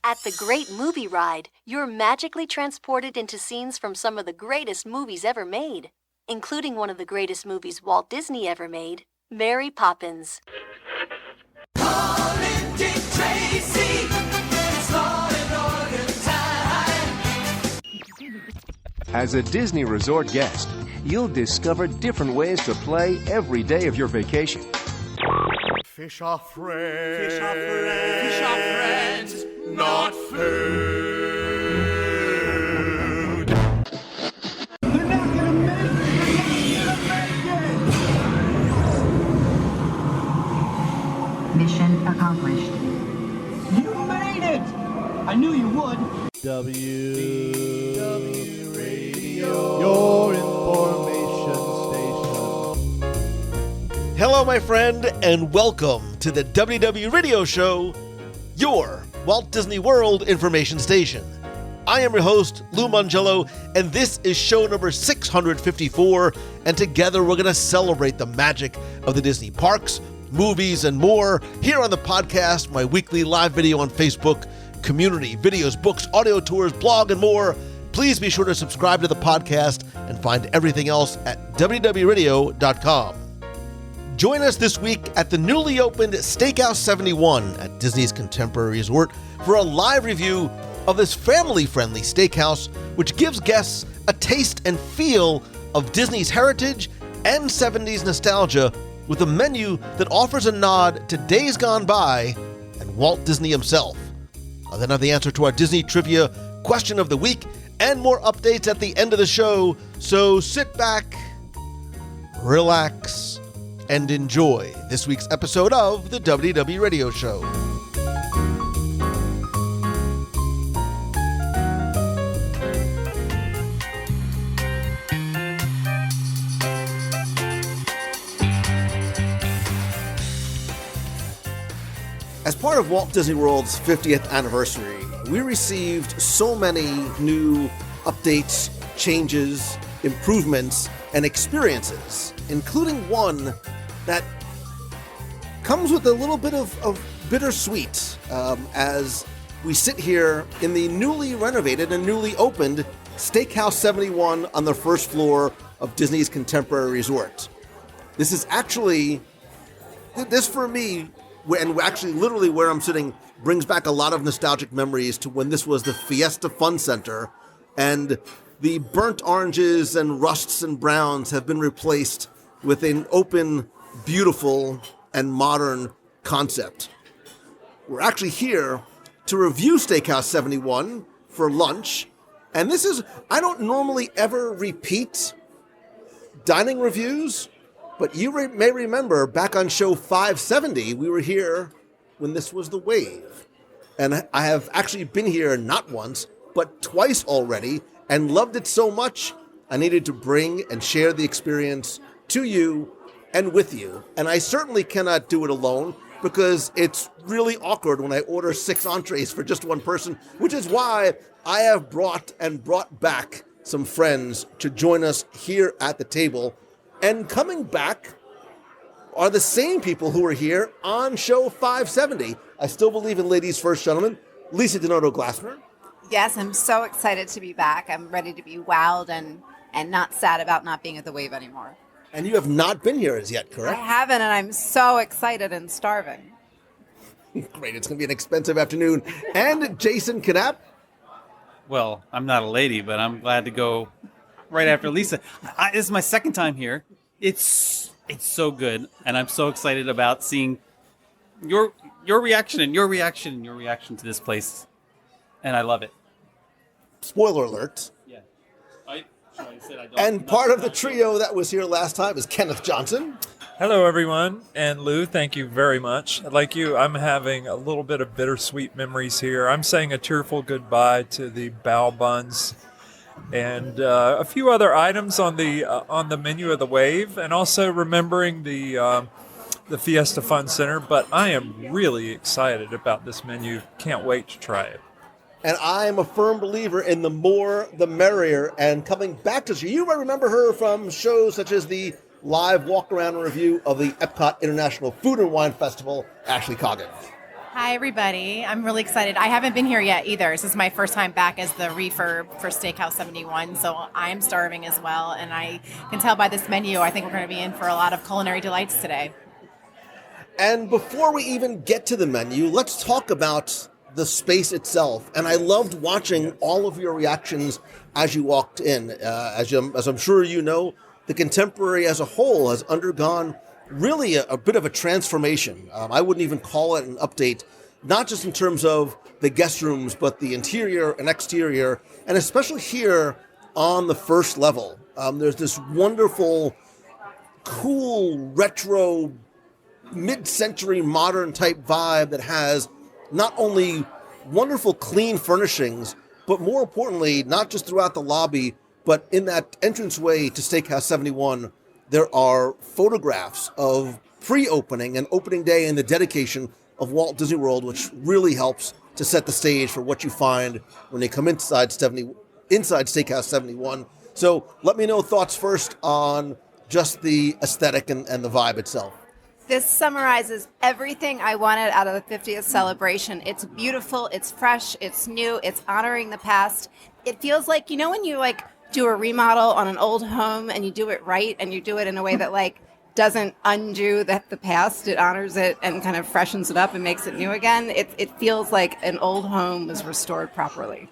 At the Great Movie Ride, you're magically transported into scenes from some of the greatest movies ever made, including one of the greatest movies Walt Disney ever made, Mary Poppins. Calling Dick Tracy, it's Law and Order time. As a Disney Resort guest, you'll discover different ways to play every day of your vacation. Fish are friends. Fish are friends. Fish are friends, not food. They're not gonna make it! Mission accomplished. You made it! I knew you would. WDW Radio, your information station. Hello, my friend, and welcome to the WDW Radio Show, your Walt Disney World information station. I am your host, Lou Mangello, and this is show number 654, and together we're going to celebrate the magic of the Disney parks, movies, and more here on the podcast, my weekly live video on Facebook, community, videos, books, audio tours, blog, and more. Please be sure to subscribe to the podcast and find everything else at WDWRadio.com. Join us this week at the newly opened Steakhouse 71 at Disney's Contemporary Resort for a live review of this family-friendly steakhouse, which gives guests a taste and feel of Disney's heritage and 70s nostalgia with a menu that offers a nod to days gone by and Walt Disney himself. I'll then have the answer to our Disney trivia question of the week and more updates at the end of the show, so sit back, relax, and enjoy this week's episode of the WDW Radio Show. As part of Walt Disney World's 50th anniversary, we received so many new updates, changes, improvements, and experiences, including one that comes with a little bit of bittersweet as we sit here in the newly renovated and newly opened Steakhouse 71 on the first floor of Disney's Contemporary Resort. This is actually, this for me, and actually literally where I'm sitting, brings back a lot of nostalgic memories to when this was the Fiesta Fun Center, and the burnt oranges and rusts and browns have been replaced with an open, beautiful, and modern concept. We're actually here to review Steakhouse 71 for lunch, and this is, I don't normally ever repeat dining reviews, but you may remember back on show 570, we were here when this was the Wave. And I have actually been here not once, but twice already, and loved it so much, I needed to bring and share the experience to you and with you. And I certainly cannot do it alone, because it's really awkward when I order 6 entrees for just one person, which is why I have brought back some friends to join us here at the table. And coming back are the same people who were here on show 570. I still believe in ladies first, gentlemen. Lisa Donato-Glassner. Yes, I'm so excited to be back. I'm ready to be wowed and not sad about not being at the Wave anymore. And you have not been here as yet, correct? I haven't, and I'm so excited and starving. Great, it's going to be an expensive afternoon. And Jason Knapp. Well, I'm not a lady, but I'm glad to go right after Lisa. This is my second time here. It's so good, and I'm so excited about seeing your reaction and your reaction and your reaction to this place, and I love it. Spoiler alert. Yeah. And part of the trio that was here last time is Kenneth Johnson. Hello, everyone. And Lou, thank you very much. Like you, I'm having a little bit of bittersweet memories here. I'm saying a tearful goodbye to the bao buns and a few other items on the menu of the Wave, and also remembering the Fiesta Fun Center. But I am really excited about this menu. Can't wait to try it. And I am a firm believer in the more, the merrier. And coming back to you might remember her from shows such as the live walk-around review of the Epcot International Food and Wine Festival, Ashley Coggin. Hi, everybody. I'm really excited. I haven't been here yet either. This is my first time back as the refurb for Steakhouse 71, so I'm starving as well. And I can tell by this menu, I think we're going to be in for a lot of culinary delights today. And before we even get to the menu, let's talk about the space itself. And I loved watching all of your reactions as you walked in. As I'm sure you know, the Contemporary as a whole has undergone really a bit of a transformation. I wouldn't even call it an update, not just in terms of the guest rooms, but the interior and exterior, and especially here on the first level. There's this wonderful, cool, retro, mid-century modern type vibe that has not only wonderful clean furnishings, but more importantly, not just throughout the lobby, but in that entranceway to Steakhouse 71, there are photographs of pre-opening and opening day and the dedication of Walt Disney World, which really helps to set the stage for what you find when they come inside Steakhouse 71. So let me know thoughts first on just the aesthetic and the vibe itself. This summarizes everything I wanted out of the 50th celebration. It's beautiful, it's fresh, it's new, it's honoring the past. It feels like, you know, when you do a remodel on an old home and you do it right and you do it in a way that doesn't undo the past, it honors it and kind of freshens it up and makes it new again. It feels like an old home was restored properly.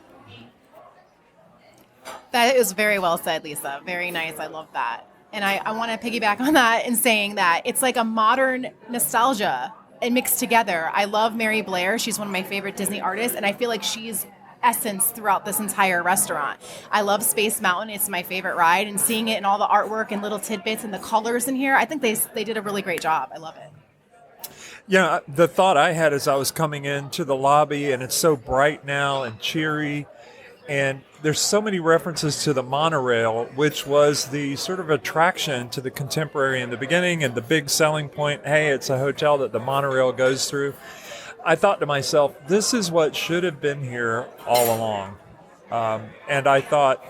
That is very well said, Lisa. Very nice. I love that. And I want to piggyback on that in saying that it's like a modern nostalgia and mixed together. I love Mary Blair. She's one of my favorite Disney artists, and I feel like she's essence throughout this entire restaurant. I love Space Mountain. It's my favorite ride, and seeing it and all the artwork and little tidbits and the colors in here, I think they did a really great job. I love it. Yeah, the thought I had as I was coming into the lobby, and it's so bright now and cheery, and there's so many references to the monorail, which was the sort of attraction to the Contemporary in the beginning and the big selling point. Hey, it's a hotel that the monorail goes through. I thought to myself, this is what should have been here all along. And I thought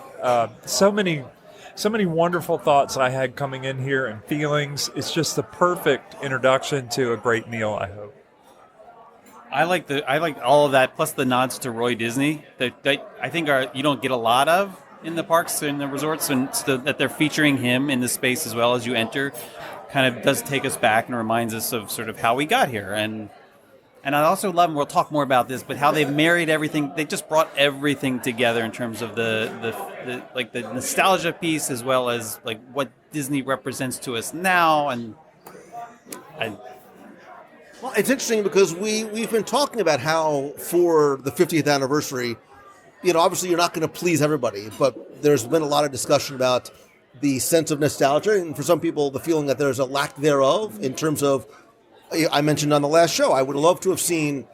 so many wonderful thoughts I had coming in here and feelings. It's just the perfect introduction to a great meal, I hope. I like all of that, plus the nods to Roy Disney that I think you don't get a lot of in the parks and the resorts, and so that they're featuring him in the space as well as you enter, kind of does take us back and reminds us of sort of how we got here. And I also love, and we'll talk more about this, but how they've married everything. They just brought everything together in terms of the nostalgia piece as well as what Disney represents to us now. Well, it's interesting because we've been talking about how for the 50th anniversary, obviously you're not going to please everybody, but there's been a lot of discussion about the sense of nostalgia, and for some people, the feeling that there's a lack thereof in terms of, I mentioned on the last show, I would love to have seen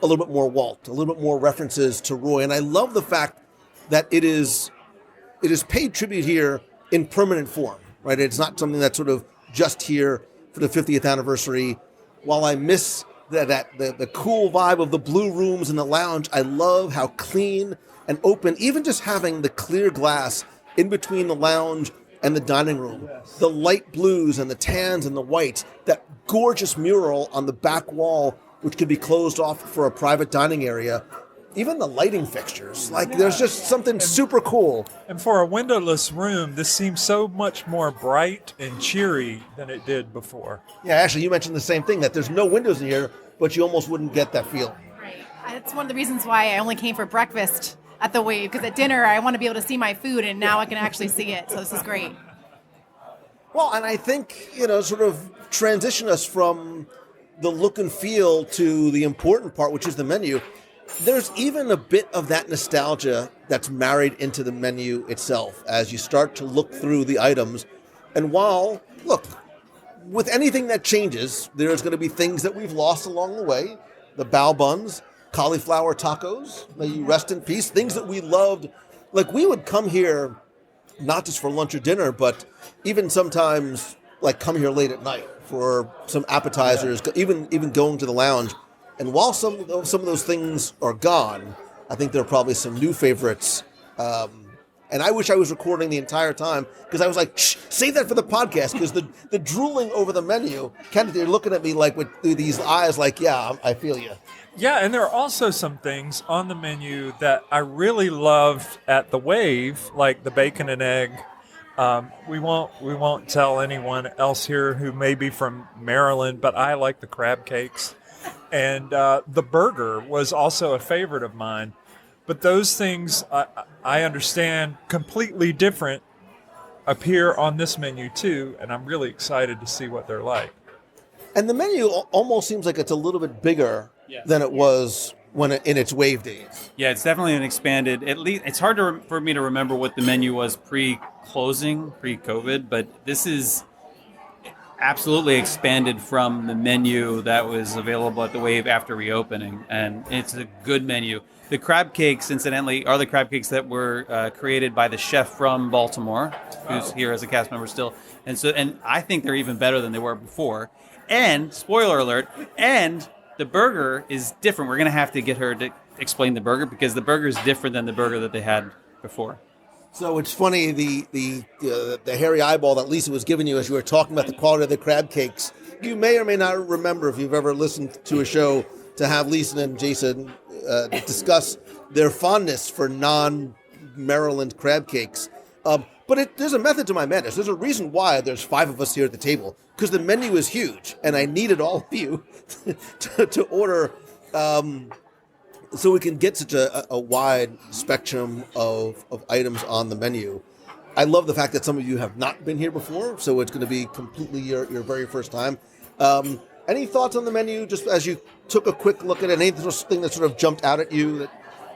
a little bit more Walt, a little bit more references to Roy, and I love the fact that it is paid tribute here in permanent form, right? It's not something that's sort of just here for the 50th anniversary. While I miss the cool vibe of the blue rooms and the lounge, I love how clean and open, even just having the clear glass in between the lounge and the dining room, the light blues and the tans and the whites, that gorgeous mural on the back wall, which could be closed off for a private dining area, even the lighting fixtures. There's just something super cool. And for a windowless room, this seems so much more bright and cheery than it did before. Yeah, actually, you mentioned the same thing, that there's no windows in here, but you almost wouldn't get that feeling. Right. That's one of the reasons why I only came for breakfast at the Wave, because at dinner, I want to be able to see my food, and now I can actually see it, so this is great. Well, and I think, sort of transition us from the look and feel to the important part, which is the menu. There's even a bit of that nostalgia that's married into the menu itself as you start to look through the items. And while, look, with anything that changes, there's going to be things that we've lost along the way. The bao buns, cauliflower tacos, may you rest in peace, things that we loved. We would come here not just for lunch or dinner, but even sometimes come here late at night for some appetizers, even going to the lounge. And while some of those things are gone, I think there are probably some new favorites And I wish I was recording the entire time because I was like, shh, save that for the podcast because the drooling over the menu, kind of, they're looking at me like with these eyes like, yeah, I feel you. Yeah, and there are also some things on the menu that I really loved at the Wave, like the bacon and egg. We won't tell anyone else here who may be from Maryland, but I like the crab cakes. And the burger was also a favorite of mine. But those things, I understand, completely different appear on this menu too, and I'm really excited to see what they're like. And the menu almost seems like it's a little bit bigger than it was when in its Wave days. Yeah, it's definitely an expanded. At least it's hard for me to remember what the menu was pre-closing, pre-COVID, but this is absolutely expanded from the menu that was available at the Wave after reopening, and it's a good menu. The crab cakes, incidentally, are the crab cakes that were created by the chef from Baltimore, who's here as a cast member still, and I think they're even better than they were before. And spoiler alert, and the burger is different. We're going to have to get her to explain the burger because the burger is different than the burger that they had before. So it's funny, the hairy eyeball that Lisa was giving you as you were talking about the quality of the crab cakes. You may or may not remember, if you've ever listened to a show, to have Lisa and Jason discuss their fondness for non-Maryland crab cakes. But there's a method to my madness. There's a reason why there's 5 of us here at the table, because the menu is huge, and I needed all of you to order so we can get such a wide spectrum of items on the menu. I love the fact that some of you have not been here before, so it's going to be completely your very first time. Any thoughts on the menu, just as you took a quick look at it? Anything that sort of jumped out at you?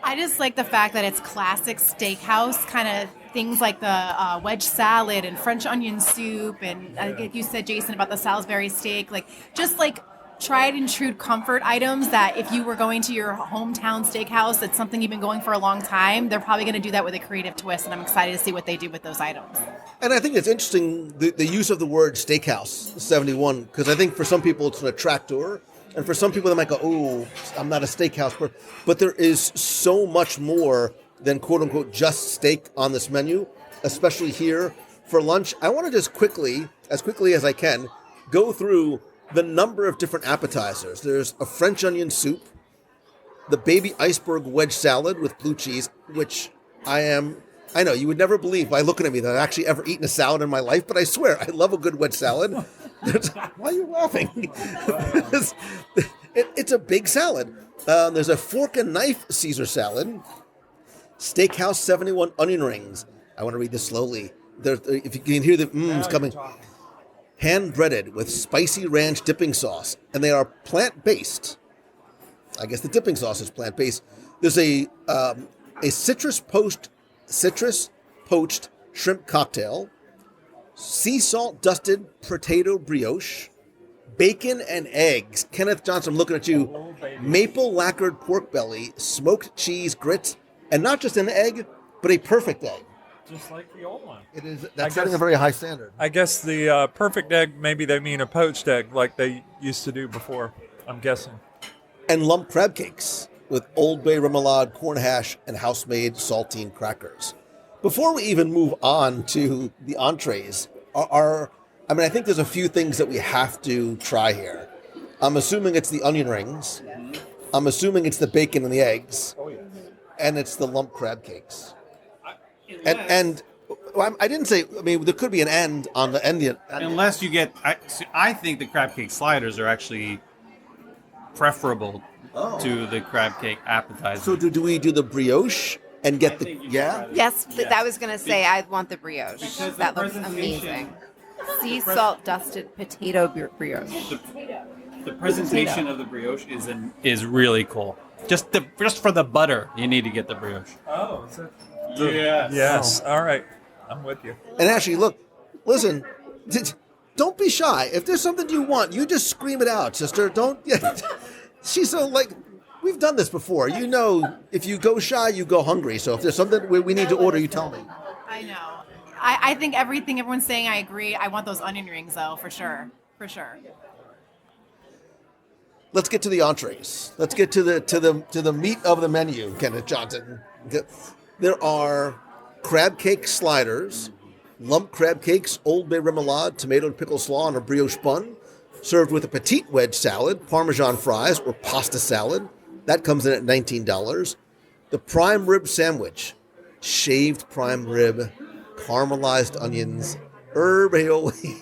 I just like the fact that it's classic steakhouse kind of things, like the wedge salad and French onion soup, and like you said, Jason, about the Salisbury steak, like just like tried and true comfort items that if you were going to your hometown steakhouse, it's something you've been going for a long time, they're probably going to do that with a creative twist, and I'm excited to see what they do with those items. And I think it's interesting, the use of the word Steakhouse 71, because I think for some people it's an attractor, and for some people they might go, oh, I'm not a steakhouse. But there is so much more than quote-unquote just steak on this menu, especially here for lunch. I want to just as quickly as I can, go through the number of different appetizers. There's a French onion soup, the baby iceberg wedge salad with blue cheese, which I know you would never believe by looking at me that I've actually ever eaten a salad in my life, but I swear I love a good wedge salad. Why are you laughing? It's a big salad. There's a fork and knife Caesar salad, Steakhouse 71 onion rings. I want to read this slowly. If you can hear the mms coming. Hand-breaded with spicy ranch dipping sauce, and they are plant-based. I guess the dipping sauce is plant-based. There's a citrus poached shrimp cocktail, sea salt dusted potato brioche, bacon and eggs. Kenneth Johnson, I'm looking at you. Maple lacquered pork belly, smoked cheese grits, and not just an egg, but a perfect egg. Just like the old one. It is. That's setting a very high standard. I guess the perfect egg, maybe they mean a poached egg like they used to do before, I'm guessing. And lump crab cakes with Old Bay remoulade, corn hash, and house-made saltine crackers. Before we even move on to the entrees, I think there's a few things that we have to try here. I'm assuming it's the onion rings. I'm assuming it's the bacon and the eggs. Oh, yes. And it's the lump crab cakes. And I didn't say, there could be an end on the end. Unless you get, I think the crab cake sliders are actually preferable to the crab cake appetizer. So do we do the brioche and get Yes, I was going to say I want the brioche. That looks amazing. Sea salt dusted potato brioche. The presentation of the brioche is really cool. Just for the butter, you need to get the brioche. Oh, is it? Yes. All right. I'm with you. And actually, listen, don't be shy. If there's something you want, you just scream it out, sister. Don't. Yeah. She's so we've done this before. You know, if you go shy, you go hungry. So if there's something we need to order, you tell me. I know. I think everything everyone's saying, I agree. I want those onion rings, though, for sure. For sure. Let's get to the entrees. Let's get to the meat of the menu, Kenneth Johnson. There are crab cake sliders, lump crab cakes, Old Bay remoulade, tomato and pickle slaw on a brioche bun, served with a petite wedge salad, Parmesan fries, or pasta salad. That comes in at $19. The prime rib sandwich, shaved prime rib, caramelized onions, herb aioli,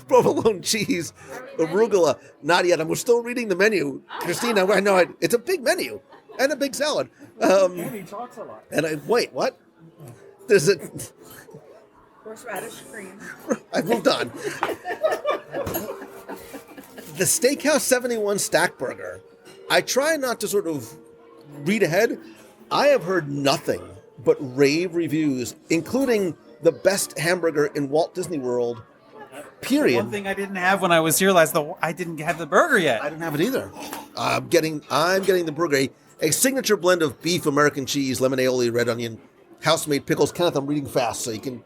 provolone cheese, arugula. Not yet. We're still reading the menu. Christina, I know it's a big menu and a big salad. And he talks a lot. And wait, what? There's a Horseradish cream. I moved on. The Steakhouse 71 Stack Burger. I try not to sort of read ahead. I have heard nothing but rave reviews, including the best hamburger in Walt Disney World, period. One thing I didn't have when I was here I didn't have the burger yet. I didn't have it either. I'm getting the burger. A signature blend of beef, American cheese, lemon aioli, red onion, house-made pickles. Kenneth, I'm reading fast, so you can...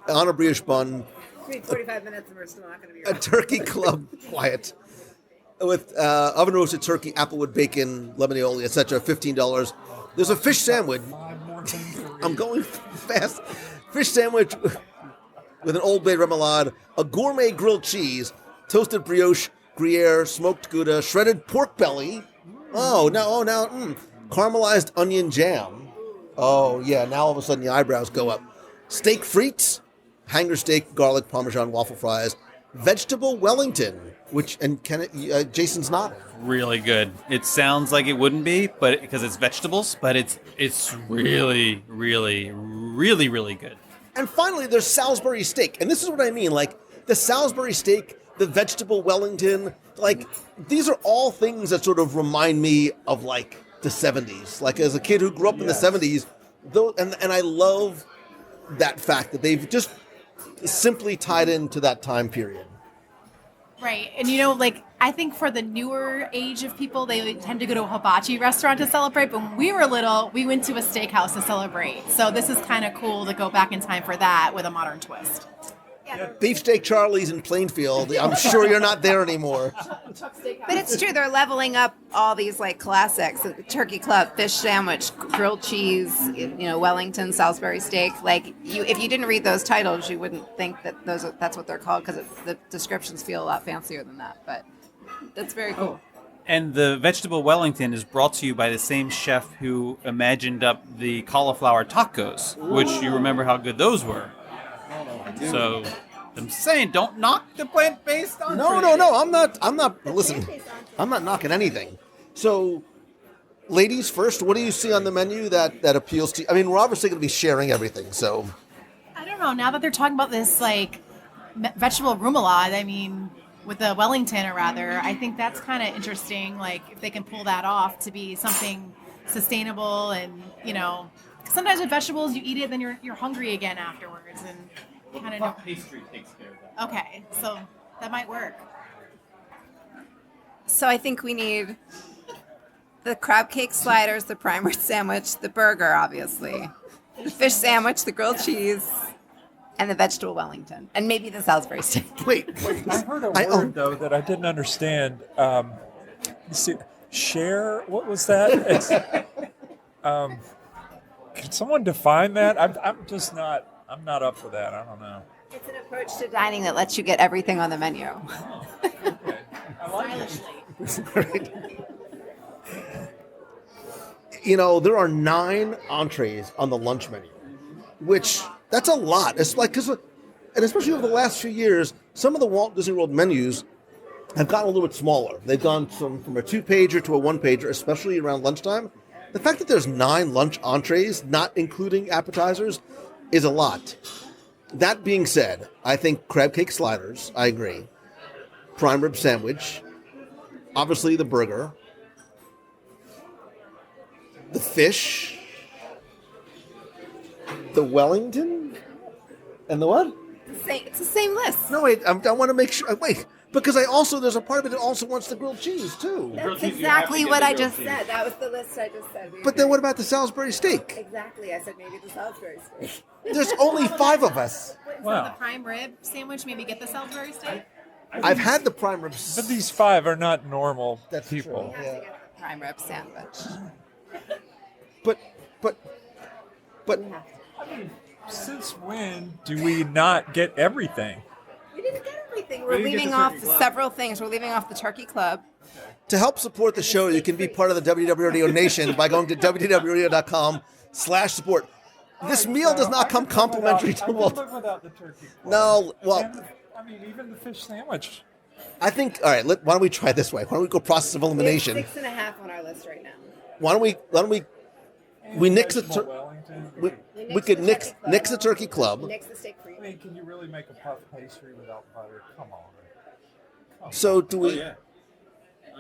On a brioche bun. 45 minutes and we're still not going to be A turkey club, quiet. With oven-roasted turkey, applewood bacon, lemon aioli, etc., $15. There's a fish sandwich. I'm going fast. Fish sandwich with an Old Bay remoulade, a gourmet grilled cheese, toasted brioche, Gruyere, smoked Gouda, shredded pork belly. Caramelized onion jam. Oh, yeah, now all of a sudden the eyebrows go up. Steak frites, hanger steak, garlic, Parmesan, waffle fries, vegetable Wellington, Jason's not. Really good. It sounds like it wouldn't be, but because it's vegetables, but it's really, really, really, really good. And finally, there's Salisbury steak. And this is what I mean. Like, the Salisbury steak, the vegetable Wellington, like, these are all things that sort of remind me of, like, the 70s. Like, as a kid who grew up in the 70s, and I love that fact that they've just simply tied into that time period. Right. And, I think for the newer age of people, they tend to go to a hibachi restaurant to celebrate. But when we were little, we went to a steakhouse to celebrate. So this is kind of cool to go back in time for that with a modern twist. Beefsteak Charlie's in Plainfield. I'm sure you're not there anymore. But it's true. They're leveling up all these like classics: turkey club, fish sandwich, grilled cheese, Wellington, Salisbury steak. Like if you didn't read those titles, you wouldn't think that that's what they're called because the descriptions feel a lot fancier than that. But that's very cool. And the vegetable Wellington is brought to you by the same chef who imagined up the cauliflower tacos, which you remember how good those were. So I'm saying, don't knock the plant-based on. No. I'm not. Listen, I'm not knocking anything. So, ladies first. What do you see on the menu that appeals to you? I mean, we're obviously going to be sharing everything. So, I don't know. Now that they're talking about this vegetable remoulade, with the Wellington, or rather, I think that's kind of interesting. Like if they can pull that off to be something sustainable, and sometimes with vegetables, you eat it, then you're hungry again afterwards, and. Kind of pastry takes care of that. Okay, so that might work. So I think we need the crab cake sliders, the prime rib sandwich, the burger, obviously, the fish sandwich, the grilled cheese, and the vegetable Wellington, and maybe the Salisbury steak. Wait. I heard a word though that I didn't understand. Share. What was that? It's, can someone define that? I'm just not. I'm not up for that. I don't know. It's an approach to dining that lets you get everything on the menu. Oh, okay. I like it. There are 9 entrees on the lunch menu, which that's a lot. It's like, and especially over the last few years, some of the Walt Disney World menus have gotten a little bit smaller. They've gone from a 2-pager to a 1-pager, especially around lunchtime. The fact that there's 9 lunch entrees, not including appetizers, is a lot. That being said, I think crab cake sliders, I agree. Prime rib sandwich. Obviously the burger. The fish. The Wellington. And the what? It's the same list. No, wait, I want to make sure. Wait, because there's a part of it that also wants the grilled cheese, too. That's exactly what I just said. That was the list I just said. But then what about the Salisbury steak? Exactly. I said maybe the Salisbury steak. There's only 5 of us. Wow. The prime rib sandwich, maybe get the Salisbury steak? I've had the prime ribs. But these 5 are not normal True. people. Yeah. Prime rib sandwich. But I mean, since when do we not get everything? We didn't get everything. We're leaving off several things. We're leaving off the Turkey Club. To help support the show, you can be part of the WDW Radio Nation by going to wdwradio.com/support. This meal does not come complimentary to Walt. I can live without the Turkey Club. No, well, And I mean, even the fish sandwich. I think. All right, why don't we try this way? Why don't we go process of elimination? We have 6.5 on our list right now. Why don't we nix the we could nix the Turkey Club. Nix the steak free. I mean, can you really make a puff pastry without butter? Come on. So do we?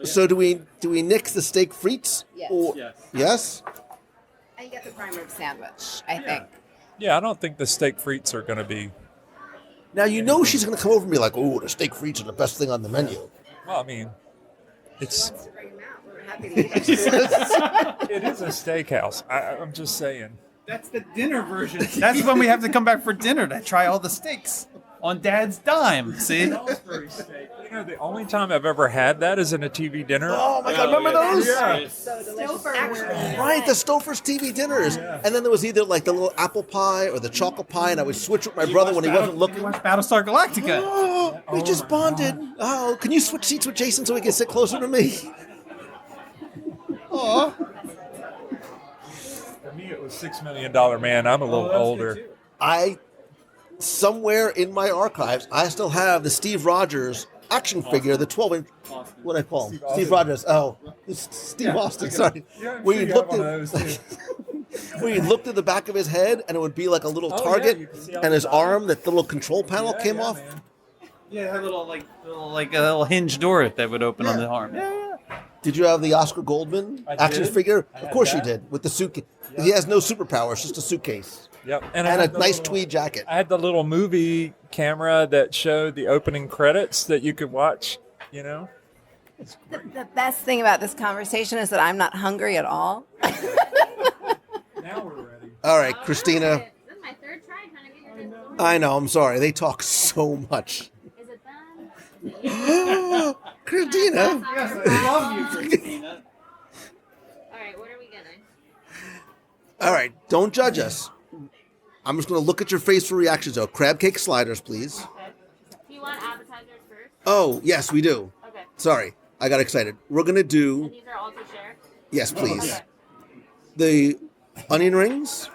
So do we nix the steak frites? Yes. Or, yes. And you get the prime rib sandwich, I think. Yeah, I don't think the steak frites are going to be. Now she's going to come over and be like, "Oh, the steak frites are the best thing on the menu." Well, I mean, it's. Wants to bring them out. We're happy to eat It is a steakhouse. I'm just saying. That's the dinner version. That's when we have to come back for dinner to try all the steaks on Dad's dime. See? You know, the only time I've ever had that is in a TV dinner. Oh my God! Remember those? Yeah. So delicious. Actually, Right, the Stouffer's TV dinners. And then there was either like the little apple pie or the chocolate pie, and I would switch with my brother when he wasn't looking. Watch Battlestar Galactica. Oh, we just bonded. Oh, can you switch seats with Jason so he can sit closer to me? Oh. For me, it was $6 Million Man. I'm a little older. Somewhere in my archives, I still have the Steve Rogers action figure, the 12-inch. What do I call him? Steve Rogers. Oh, Steve Austin. Sorry. Yeah, Where you looked one at, of those too. where you looked at the back of his head, and it would be like a little target, you can see on and the his side. arm, that little control panel came off. Man. Yeah, it had a little hinge door that would open on the arm. Did you have the Oscar Goldman I action did. figure? I Of had course you that. did, with the suitcase. He has no superpowers, just a suitcase. Yep. And I a had the nice little- tweed jacket. I had the little movie camera that showed the opening credits that you could watch, you know? the best thing about this conversation is that I'm not hungry at all. Now we're ready. All right, Christina. This is my third try trying to get your kids going. I know, I'm sorry. They talk so much. Is it done? Christina. Yes, I love you, Christina. All right, what are we getting? All right, don't judge us. I'm just going to look at your face for reactions, though. Crab cake sliders, please. Okay. Do you want appetizers first? Oh, yes, we do. Okay. Sorry, I got excited. We're going to do, And these are all to share? yes, please. Okay. The onion rings,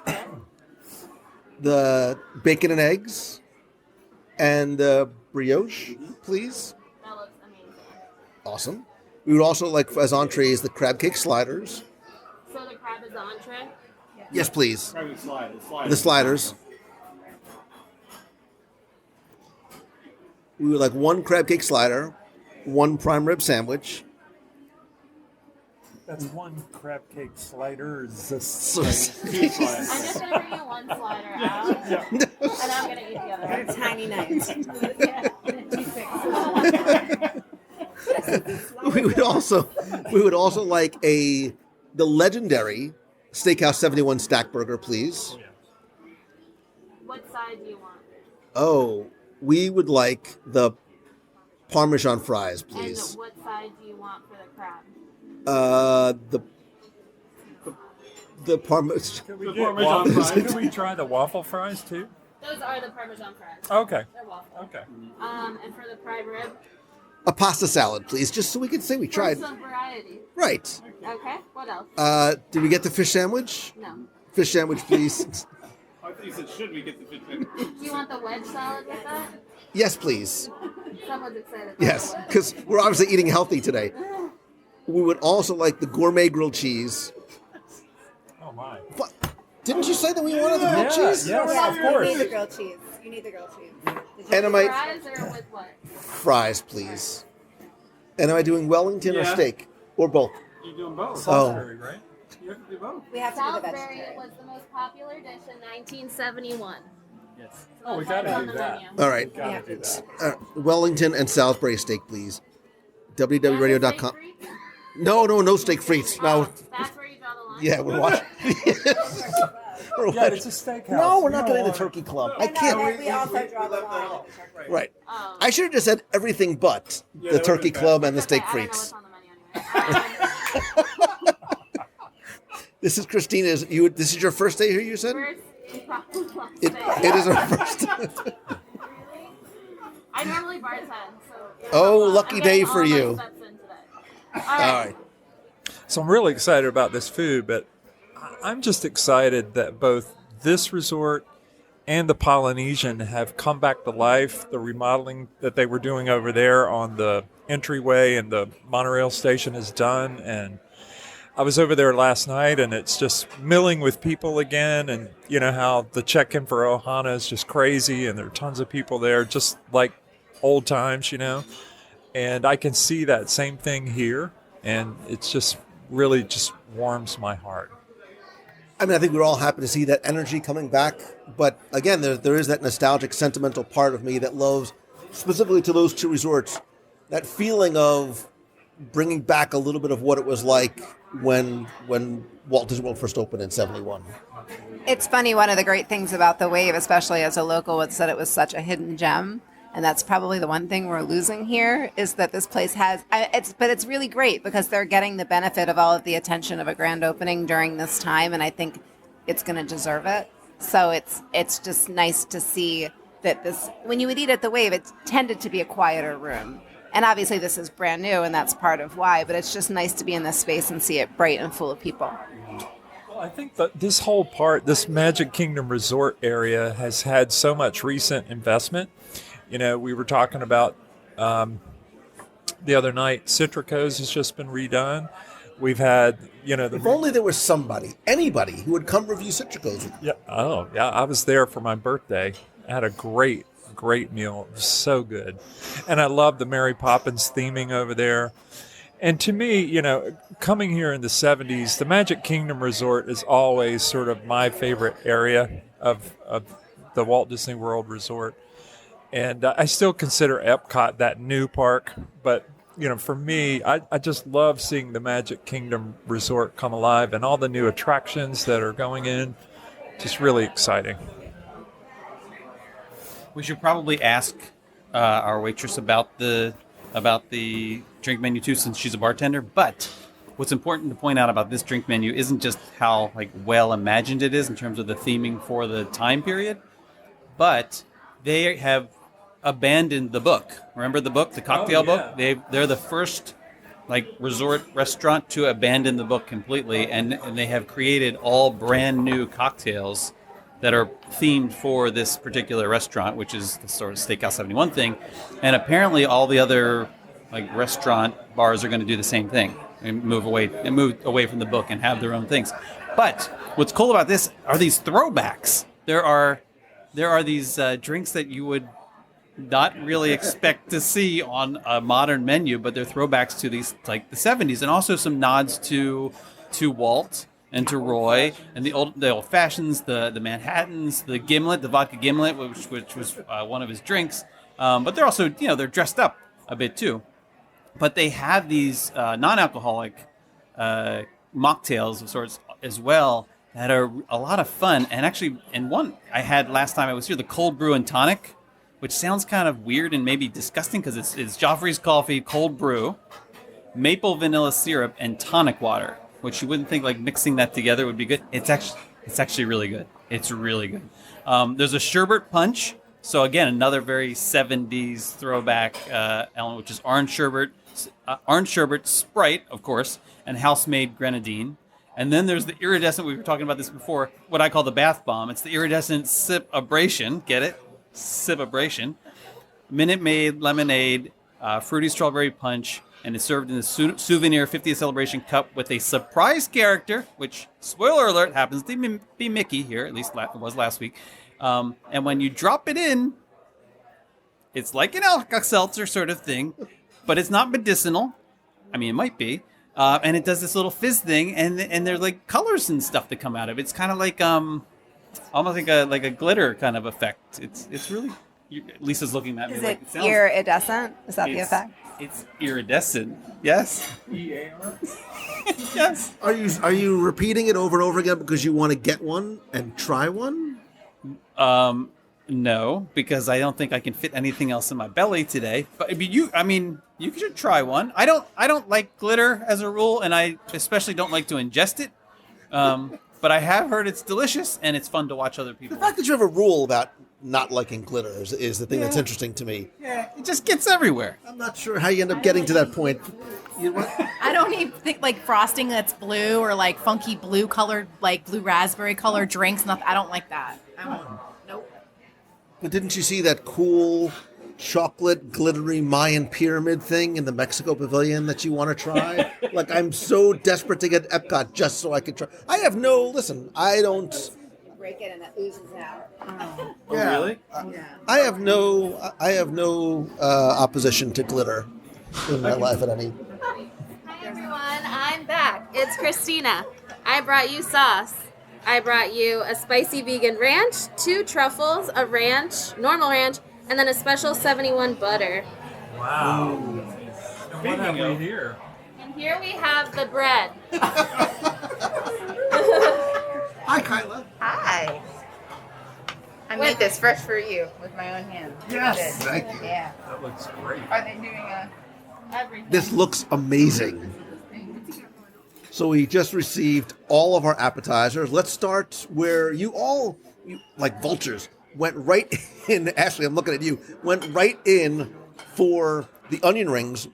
the bacon and eggs, and the brioche, please. That looks amazing. Awesome. We would also like, as entrees, the crab cake sliders. So the crab is the entree? Yes, please. The sliders. We would like one crab cake slider, one prime rib sandwich. That's one crab cake slider. I'm just going to bring you one slider out, and I'm going to eat the other one. Tiny knives. we would also like the legendary Steakhouse 71 stack burger, please. What side do you want? Oh, we would like the Parmesan fries, please. And what side do you want for the crab? The Parmesan. Can we get waffles? Can we try the waffle fries too? Those are the Parmesan fries. Okay. They're waffle. Okay. And for the prime rib? A pasta salad, please, just so we can say we tried. For some variety. Right. Okay, what else? Did we get the fish sandwich? No. Fish sandwich, please. I think you said, should we get the fish sandwich? Do you want the wedge salad with that? Yes, please. Someone's excited. about Yes, the wedge. because we're obviously eating healthy today. We would also like the gourmet grilled cheese. Oh my. What? Didn't you say that we wanted the grilled cheese? Yes, Yeah, of you course. need the grilled cheese. You need the grilled cheese. And am I Fries or with what? fries, please? And am I doing Wellington or Yeah. steak or both? You're doing both. Salisbury, right? You have to do both. We have to do the Salisbury vegetarian. was the most popular dish in 1971. Yes. So Oh, we that's why gotta it's on do the that. menu. All right. Gotta do that. Wellington and Salisbury steak, please. WDWRadio.com. Steak frites? No steak frites. No. That's where you draw the line? Yeah, we're watching. We're Yeah, watching. it's a steakhouse. No, we're not You getting don't the want- turkey club. I And can't. we also draw the line. Right. Oh. I should have just said everything but the turkey club and the steak Okay, I don't know what's frites. on the menu anyway. This is Christina's. This is your first day here, you said? First It is our first. I normally bartend, so. Oh, lucky I'm day getting for all my you. steps in today. All right. So I'm really excited about this food, but I'm just excited that both this resort and the Polynesian have come back to life. The remodeling that they were doing over there on the entryway and the monorail station is done. And I was over there last night, and it's just milling with people again. And you know how the check-in for Ohana is just crazy, and there are tons of people there, just like old times, you know. And I can see that same thing here, and it's just really just warms my heart. I mean, I think we're all happy to see that energy coming back. But again, there is that nostalgic, sentimental part of me that loves, specifically to those two resorts, that feeling of bringing back a little bit of what it was like when Walt Disney World first opened in 71. It's funny, one of the great things about the Wave, especially as a local, was that it was such a hidden gem. And that's probably the one thing we're losing here, is that this place has, but it's really great because they're getting the benefit of all of the attention of a grand opening during this time, and I think it's going to deserve it. So it's just nice to see that this, when you would eat at the Wave, it tended to be a quieter room. And obviously this is brand new, and that's part of why, but it's just nice to be in this space and see it bright and full of people. Well, I think that this whole part, this Magic Kingdom resort area, has had so much recent investment. You know, we were talking about the other night, Citrico's has just been redone. We've had, you know... If only there was anybody who would come review Citrico's. Yeah. Oh, yeah. I was there for my birthday. I had a great meal. It was so good. And I love the Mary Poppins theming over there. And to me, you know, coming here in the 70s, the Magic Kingdom Resort is always sort of my favorite area of the Walt Disney World Resort. And I still consider Epcot that new park. But, you know, for me, I just love seeing the Magic Kingdom Resort come alive and all the new attractions that are going in. Just really exciting. We should probably ask our waitress about the drink menu too, since she's a bartender. But what's important to point out about this drink menu isn't just how well imagined it is in terms of the theming for the time period, but they have abandoned the book. Remember the book, the cocktail book? They're the first resort restaurant to abandon the book completely, and they have created all brand new cocktails that are themed for this particular restaurant, which is the sort of Steakhouse 71 thing. And apparently all the other restaurant bars are going to do the same thing and move away from the book and have their own things. But what's cool about this are these throwbacks. There are these drinks that you would not really expect to see on a modern menu, but they're throwbacks to these the 70s, and also some nods to Walt and to Roy and the old fashions, the Manhattans, the gimlet, the vodka gimlet, which was one of his drinks. But they're also they're dressed up a bit too. But they have these non-alcoholic mocktails of sorts as well that are a lot of fun. And actually, and one I had last time I was here, the cold brew and tonic, which sounds kind of weird and maybe disgusting because it's Joffrey's coffee, cold brew, maple vanilla syrup, and tonic water, which you wouldn't think mixing that together would be good. It's actually really good. It's really good. There's a sherbet punch. So again, another very 70s throwback element, which is orange sherbet, Sprite, of course, and house-made grenadine. And then there's the iridescent, we were talking about this before, what I call the bath bomb. It's the iridescent sip-abration. Get it? Sip-abration. Minute Maid lemonade, fruity strawberry punch, and it's served in the souvenir 50th celebration cup with a surprise character, which, spoiler alert, happens to be Mickey here, at least it was last week. And when you drop it in, it's like an Alka-Seltzer sort of thing, but it's not medicinal. I mean, it might be. And it does this little fizz thing, and there's colors and stuff that come out of it. It's kind of almost like a glitter kind of effect. It's really. Lisa's looking at me. Is it iridescent? Is that the effect? It's iridescent. Yes. EAR. Yes. Are you repeating it over and over again because you want to get one and try one? No, because I don't think I can fit anything else in my belly today. But you should try one. I don't like glitter as a rule, and I especially don't like to ingest it. but I have heard it's delicious and it's fun to watch other The people. fact that you have a rule about not liking glitter is the thing that's interesting to me. Yeah, it just gets everywhere. I'm not sure how you end up getting to that point. You know what? I don't even think like frosting that's blue or like funky blue colored, like blue raspberry colored drinks. Nothing. I don't like that. Nope. But didn't you see that cool chocolate glittery Mayan pyramid thing in the Mexico Pavilion that you want to try? Like, I'm so desperate to get Epcot just so I could try. I don't. Break it and it oozes out. Oh, really? I have no opposition to glitter in my life at any. Hi everyone, I'm back. It's Christina. I brought you sauce. I brought you a spicy vegan ranch, 2 truffles, a ranch, normal ranch, and then a special 71 butter. Wow. And what have we here? And here we have the bread. Hi, Kyla. Hi. I made this fresh for you with my own hands. Yes, thank you. Yeah. That looks great. Are they doing everything? This looks amazing. So we just received all of our appetizers. Let's start where you like vultures, went right in. Ashley, I'm looking at you. Went right in for the onion rings.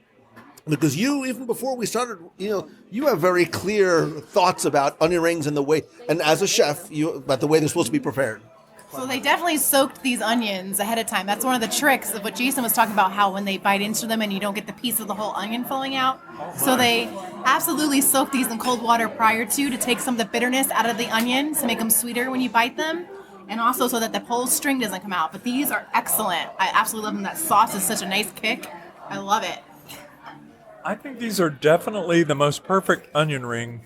Because you, even before we started, you have very clear thoughts about onion rings and the way, and as a chef, about the way they're supposed to be prepared. So they definitely soaked these onions ahead of time. That's one of the tricks of what Jason was talking about, how when they bite into them and you don't get the piece of the whole onion falling out. So they absolutely soak these in cold water prior to take some of the bitterness out of the onion to make them sweeter when you bite them. And also so that the whole string doesn't come out. But these are excellent. I absolutely love them. That sauce is such a nice kick. I love it. I think these are definitely the most perfect onion ring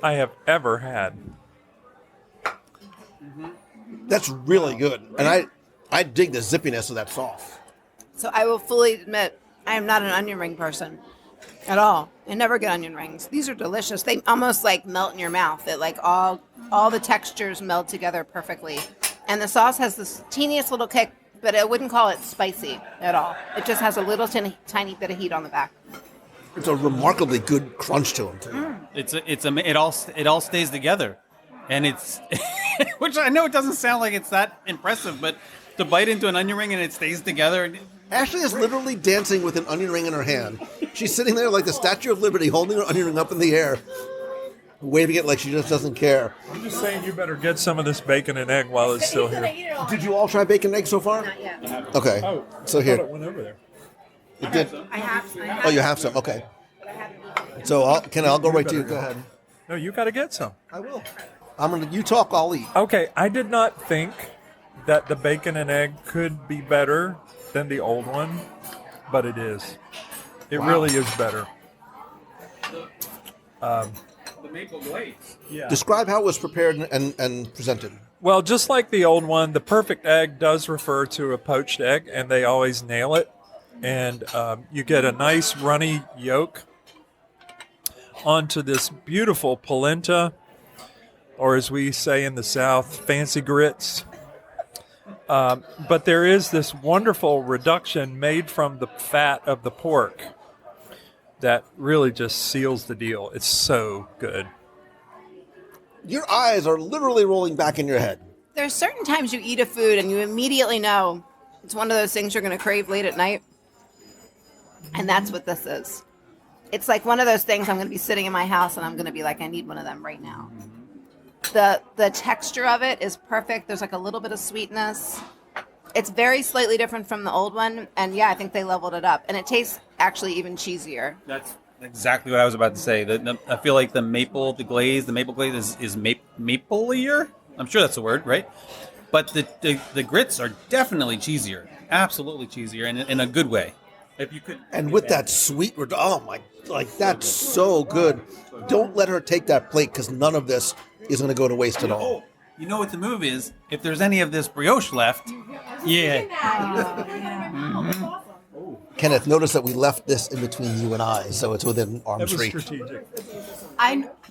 I have ever had. That's really good. And I dig the zippiness of that sauce. So I will fully admit, I am not an onion ring person at all. I never get onion rings. These are delicious. They almost like melt in your mouth. It like all the textures meld together perfectly. And the sauce has this teeniest little kick, but I wouldn't call it spicy at all. It just has a little tiny bit of heat on the back. It's a remarkably good crunch to them too. It all stays together, and it's which I know it doesn't sound like it's that impressive, but to bite into an onion ring and it stays together. Ashley is literally dancing with an onion ring in her hand. She's sitting there like the Statue of Liberty, holding her onion ring up in the air, waving it like she just doesn't care. I'm just saying you better get some of this bacon and egg while it's still here. Did you all try bacon and egg so far? Not yet. Okay. Oh, So I here. thought it went over there. It did. I have some. Oh, you have some. Okay. So I'll go right to you. Go ahead. No, you got to get some. I will. You talk, I'll eat. Okay, I did not think that the bacon and egg could be better than the old one, but it is. It really is better. The maple glaze. Yeah. Describe how it was prepared and presented. Well, just like the old one, the perfect egg does refer to a poached egg, and they always nail it. And you get a nice runny yolk onto this beautiful polenta, or as we say in the South, fancy grits. But there is this wonderful reduction made from the fat of the pork that really just seals the deal. It's so good. Your eyes are literally rolling back in your head. There's certain times you eat a food and you immediately know it's one of those things you're going to crave late at night. And that's what this is. It's like one of those things I'm going to be sitting in my house and I'm going to be like, I need one of them right now. The texture of it is perfect. There's like a little bit of sweetness. It's very slightly different from the old one. And yeah, I think they leveled it up. And it tastes actually even cheesier. That's exactly what I was about to say. I feel like the maple glaze is maple-ier. I'm sure that's the word, right? But the grits are definitely cheesier. Absolutely cheesier in a good way. If you could, and with that sweet, oh my, like that's so good. Don't let her take that plate because none of this is going to go to waste at all. You know what the move is? If there's any of this brioche left, yeah. Kenneth, notice that we left this in between you and I, so it's within arm's reach. Strategic.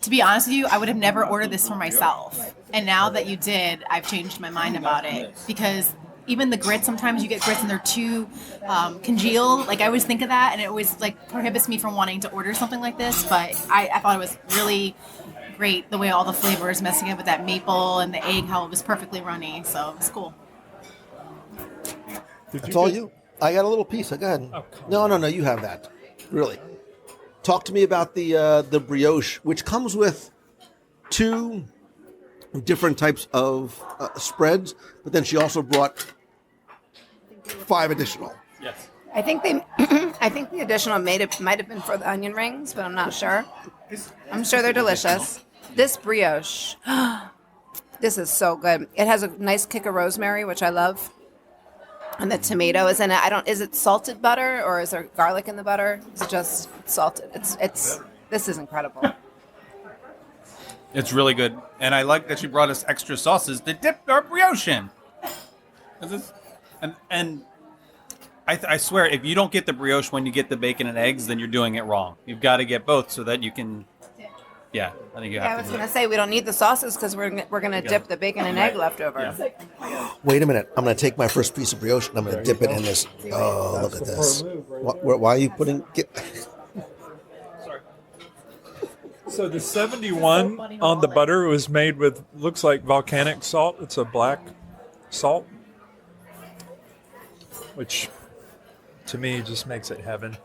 To be honest with you, I would have never ordered this for myself. And now that you did, I've changed my mind about it. Because even the grits, sometimes you get grits and they're too congealed. Like I always think of that, and it always like prohibits me from wanting to order something like this. But I thought it was really great the way all the flavors messing up with that maple and the egg, how it was perfectly runny. So it was cool. That's all you? I got a little piece. Go ahead. No, you have that. Really. Talk to me about the brioche, which comes with 2 different types of spreads, but then she also brought 5 additional. Yes. I think I think the additional might have been for the onion rings, but I'm not sure. I'm sure they're delicious. This brioche, this is so good. It has a nice kick of rosemary, which I love. And the tomato is in it. Is it salted butter or is there garlic in the butter? Is it just salted? This is incredible. It's really good. And I like that she brought us extra sauces to dip our brioche in. And I swear, if you don't get the brioche when you get the bacon and eggs, then you're doing it wrong. You've got to get both so that you can... Yeah, I think you have to. I was going to say, we don't need the sauces because we're going to dip the bacon and egg leftover. Yeah. Wait a minute. I'm going to take my first piece of brioche and I'm going to dip it in this. Oh, look at this. Why are you putting... Sorry. So the 71 on the butter was made with, looks like volcanic salt. It's a black salt, which to me just makes it heaven.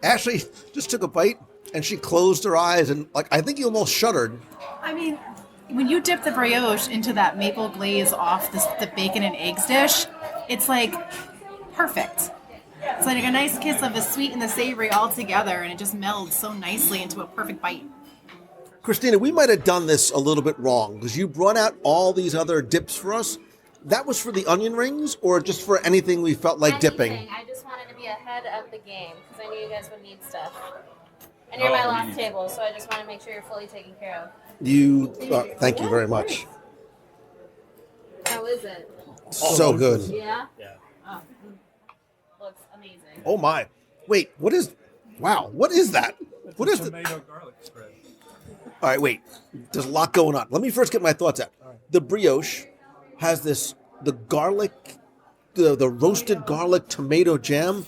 Ashley just took a bite and she closed her eyes and I think you almost shuddered. I mean, when you dip the brioche into that maple glaze off the bacon and eggs dish, it's like perfect. It's like a nice kiss of the sweet and the savory all together, and it just melds so nicely into a perfect bite. Christina, we might have done this a little bit wrong because you brought out all these other dips for us. That was for the onion rings or just for anything we felt like dipping? I just wanted to be ahead of the game because I knew you guys would need stuff. And you're my last table, so I just want to make sure you're fully taken care of. Thank you very much. How is it? So good. Yeah? Yeah. Oh, looks amazing. Oh my. Wait, what is that? What is tomato garlic spread? All right, wait. There's a lot going on. Let me first get my thoughts out. The brioche has the garlic, the roasted garlic tomato jam.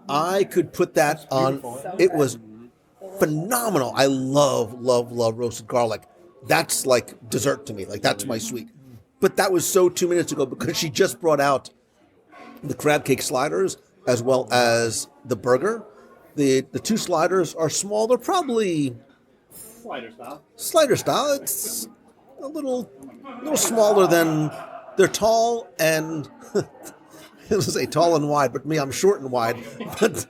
I could put that on. It was phenomenal. I love roasted garlic. That's like dessert to me. Like that's my sweet. But that was so 2 minutes ago because she just brought out the crab cake sliders as well as the burger. The 2 sliders are small. They're probably slider style. It's a little smaller than they're tall and I was gonna say tall and wide, but me, I'm short and wide. But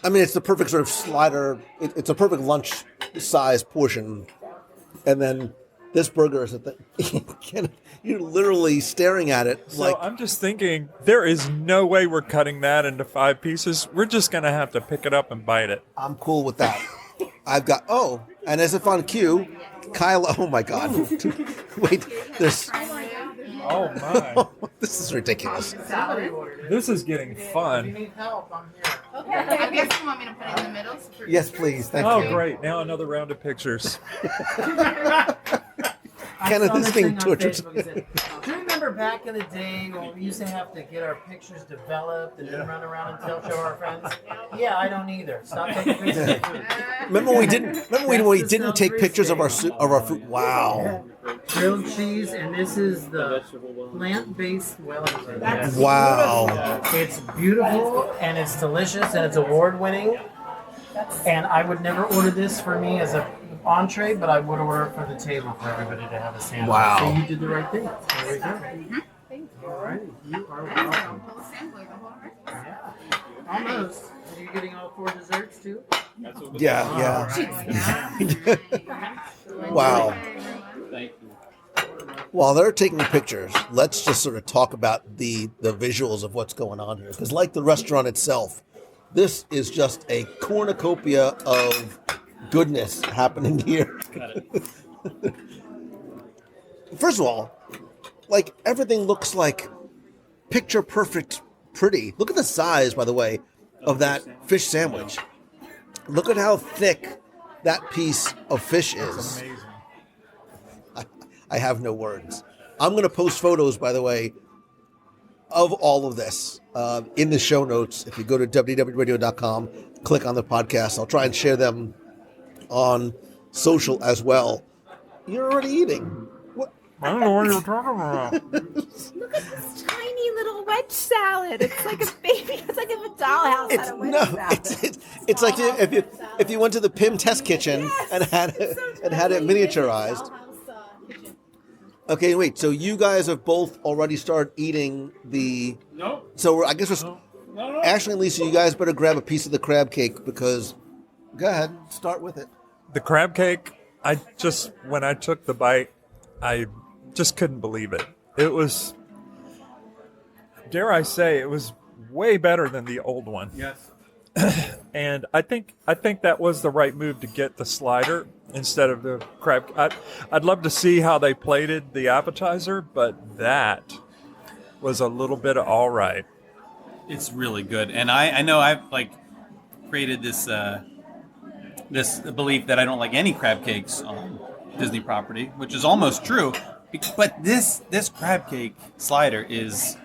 I mean, it's the perfect sort of slider. It's a perfect lunch size portion, and then this burger is a thing. You're literally staring at it. So I'm just thinking, there is no way we're cutting that into 5 pieces. We're just going to have to pick it up and bite it. I'm cool with that. I've got, and as if on cue, Kyla, oh my God. Wait, there's... Oh my. This is ridiculous. This is getting fun. If you need help, I'm here. Okay. I guess you want me to put it in the middle? Yes, please. Thank you. Oh, great. Now another round of pictures. Kenneth is being tortured. Do you remember back in the day when we used to have to get our pictures developed and then run around and show our friends? Yeah, I don't either. Stop taking pictures. Remember we didn't take pictures of our food. Wow. Grilled cheese, and this is the plant-based Wellington. Wow. It's beautiful, and it's delicious, and it's award-winning. And I would never order this for me as a entree, but I would order it for the table for everybody to have a sandwich. Wow. So you did the right thing. There we go. Thank you. All right. You are welcome. Yeah. Almost. Are you getting all 4 desserts too? Yeah. Wow. Thank you. While they're taking pictures, let's just sort of talk about the visuals of what's going on here. Because like the restaurant itself, this is just a cornucopia of goodness happening here. Got it. First of all, like everything looks like picture perfect pretty. Look at the size, by the way, of that fish sandwich. Look at how thick that piece of fish is. Amazing. I have no words. I'm going to post photos, by the way, of all of this in the show notes. If you go to WDW Radio.com, click on the podcast. I'll try and share them on social as well. You're already eating. What? I don't know what you're talking about. Look at this tiny little wedge salad. It's like a baby. It's like if a dollhouse had a wedge salad. It's like if you went to the Pym test kitchen and had it miniaturized. Okay, wait. So you guys have both already started eating the. No. So I guess we're. No. Ashley and Lisa, you guys better grab a piece of the crab cake because. Go ahead, start with it. The crab cake. When I took the bite, I just couldn't believe it. It was. Dare I say, it was way better than the old one. Yes. And I think that was the right move to get the slider instead of the crab. I'd love to see how they plated the appetizer, but that was a little bit of all right. It's really good, and I know I've created this this belief that I don't like any crab cakes on Disney property, which is almost true. But this crab cake slider it's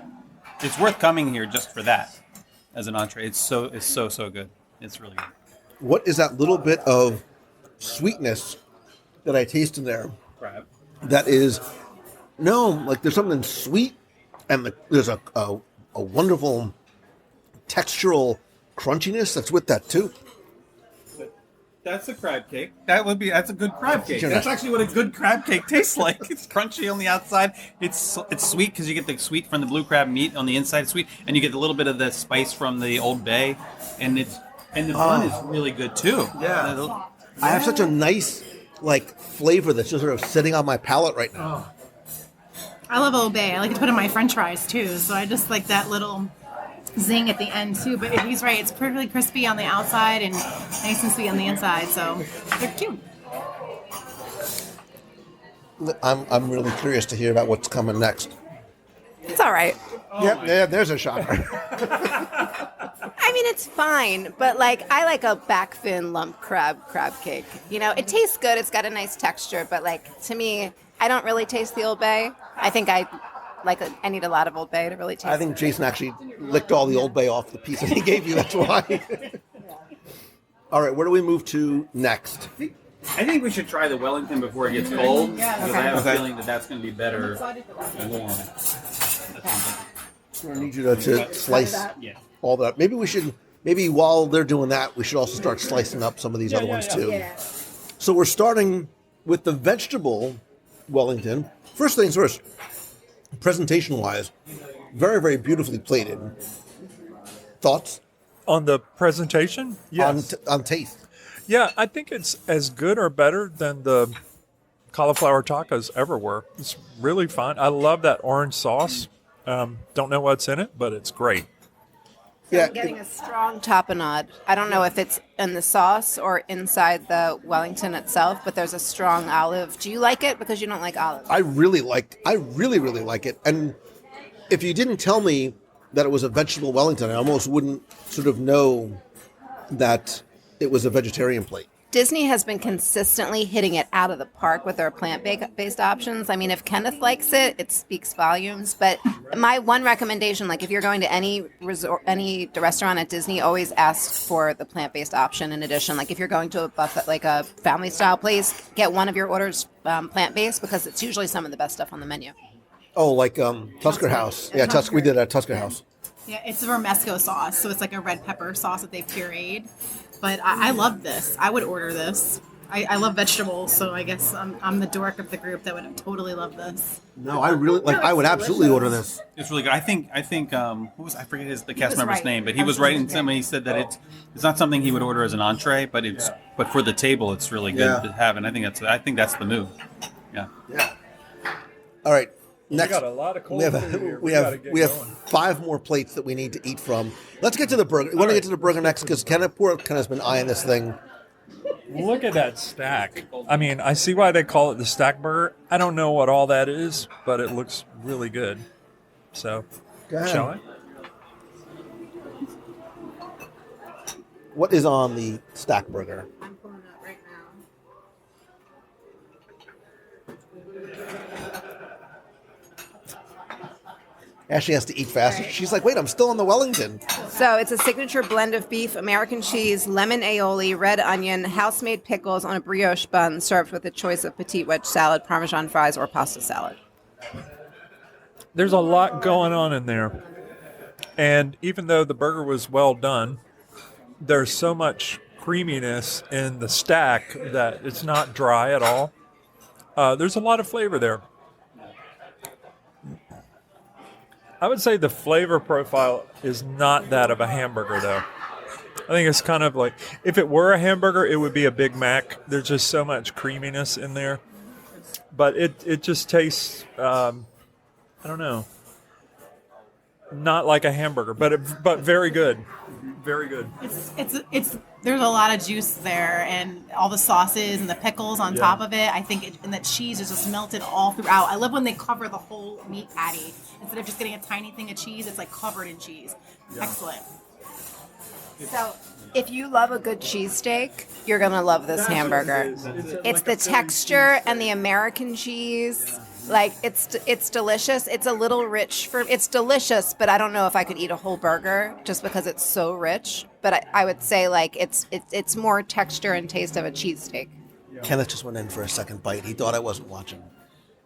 worth coming here just for that as an entree. It's so good. It's really good. What is that little bit of sweetness that I taste in there? Crab. That is, there's something sweet, and there's a wonderful textural crunchiness that's with that too. That's a crab cake. That's a good crab cake. That's actually what a good crab cake tastes like. It's crunchy on the outside. It's sweet because you get the sweet from the blue crab meat on the inside. It's sweet, and you get a little bit of the spice from the Old Bay, and the bun is really good too. Yeah. I have such a nice flavor that's just sort of sitting on my palate right now. I love Old Bay. I like to put in my French fries too, so I just like that little zing at the end too. But he's right; it's perfectly crispy on the outside and nice and sweet on the inside. So they're cute. I'm really curious to hear about what's coming next. It's all right. Yeah, there's a shocker. I mean, it's fine, but I like a back fin lump crab cake. It tastes good. It's got a nice texture, but to me, I don't really taste the Old Bay. I think I need a lot of Old Bay to really taste it. I think Jason actually licked all the Old Bay off the piece that he gave you. That's why. All right, where do we move to next? I think we should try the Wellington before it gets cold, Yeah, because okay. I have Okay. a feeling that's going to be better. I'm going to need you to slice all that. Maybe while they're doing that, we should also start slicing up some of these other ones too. Yeah. So we're starting with the vegetable Wellington. First things first, presentation-wise, very, very beautifully plated. Thoughts? On the presentation? Yes. On taste? Yeah, I think it's as good or better than the cauliflower tacos ever were. It's really fun. I love that orange sauce. Don't know what's in it, but it's great. Yeah, I'm getting a strong tapenade. I don't know if it's in the sauce or inside the Wellington itself, but there's a strong olive. Do you like it? Because you don't like olive. I really, really like it. And if you didn't tell me that it was a vegetable Wellington, I almost wouldn't sort of know that it was a vegetarian plate. Disney has been consistently hitting it out of the park with their plant-based options. I mean, if Kenneth likes it, it speaks volumes. But my one recommendation, if you're going to any restaurant at Disney, always ask for the plant-based option in addition. If you're going to a buffet, a family-style place, get one of your orders plant-based because it's usually some of the best stuff on the menu. Oh, Tusker House. Yeah, we did it at Tusker House. Yeah, it's a romesco sauce, so it's like a red pepper sauce that they've pureed. But I love this. I would order this. I love vegetables, so I guess I'm the dork of the group that would totally love this. No, I really I would absolutely order this. It's really good. I think I forget the cast member's right. name, but he was right in something. He said that it's not something he would order as an entree, but for the table it's really good to have, and I think that's the move. Yeah. All right. Next, We got a lot of cold we food have here. we gotta have get we have going. 5 more plates that we need to eat from. Let's get to the burger. We want to get to the burger next because poor Ken has been eyeing this thing. Look at that stack. I mean, I see why they call it the stack burger. I don't know what all that is, but it looks really good. So, Go ahead. shall I? What is on the stack burger? I'm pulling it up right now. Ashley has to eat fast. She's like, wait, I'm still on the Wellington. So it's a signature blend of beef, American cheese, lemon aioli, red onion, house-made pickles on a brioche bun served with a choice of petite wedge salad, Parmesan fries, or pasta salad. There's a lot going on in there. And even though the burger was well done, there's so much creaminess in the stack that it's not dry at all. There's a lot of flavor there. I would say the flavor profile is not that of a hamburger, though. I think it's kind of like, if it were a hamburger, it would be a Big Mac. There's just so much creaminess in there. But it just tastes, I don't know, not like a hamburger, but very good. Very good. It's there's a lot of juice there, and all the sauces and the pickles on top of it. I think and the cheese is just melted all throughout. I love when they cover the whole meat patty instead of just getting a tiny thing of cheese. It's like covered in cheese. Excellent. So, if you love a good cheesesteak, you're gonna love this hamburger. It's the texture and the American cheese. Like it's delicious. It's a little rich it's delicious, but I don't know if I could eat a whole burger just because it's so rich. But I would say like it's more texture and taste of a cheesesteak. Kenneth just went in for a second bite. He thought I wasn't watching.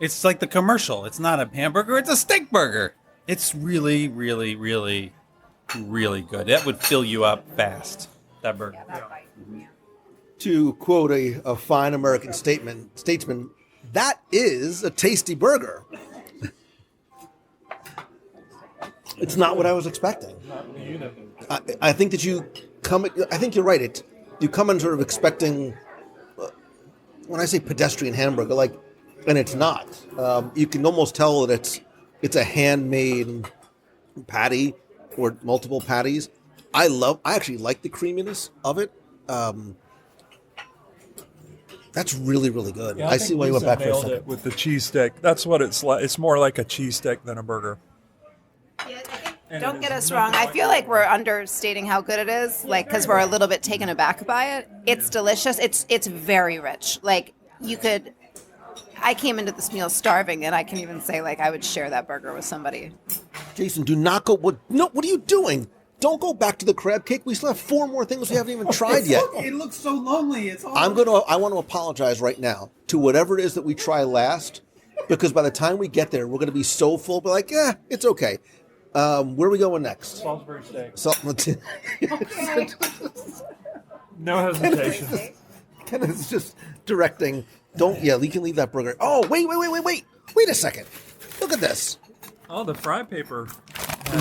It's like the commercial. It's not a hamburger. It's a steak burger. It's really, really, really, really good. That would fill you up fast. That burger. To quote a fine American statesman, that is a tasty burger. It's not what I was expecting. I think that I think you're right. You come in sort of expecting, when I say pedestrian hamburger, and it's not. You can almost tell that it's a handmade patty or multiple patties. I actually like the creaminess of it. That's really, really good. Yeah, I see why you went back for a second. It with the cheesesteak. That's what it's like. It's more like a cheesesteak than a burger. Don't get us wrong. I feel like we're understating how good it is, because we're a little bit taken aback by it. It's delicious. It's very rich. I came into this meal starving, and I can even say, I would share that burger with somebody. Jason, do not go. What are you doing? Don't go back to the crab cake. We still have 4 more things we haven't even tried yet. It looks so lonely. It's I want to apologize right now to whatever it is that we try last, because by the time we get there, we're going to be so full. But it's okay. Where are we going next? Salisbury steak. No hesitation. Kenneth's just directing. You can leave that burger. Oh, wait. Wait a second. Look at this. Oh, the fry paper.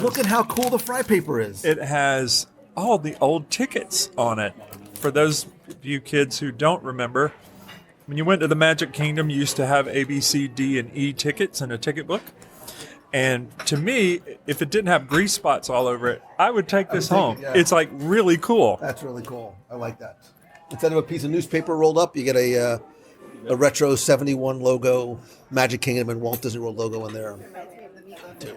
Look at how cool the fry paper is. It has all the old tickets on it. For those of you kids who don't remember, when you went to the Magic Kingdom, you used to have A, B, C, D, and E tickets in a ticket book. And to me, if it didn't have grease spots all over it, I would take this home. It's really cool. That's really cool. I like that. Instead of a piece of newspaper rolled up, you get a retro 71 logo, Magic Kingdom and Walt Disney World logo in there. Too.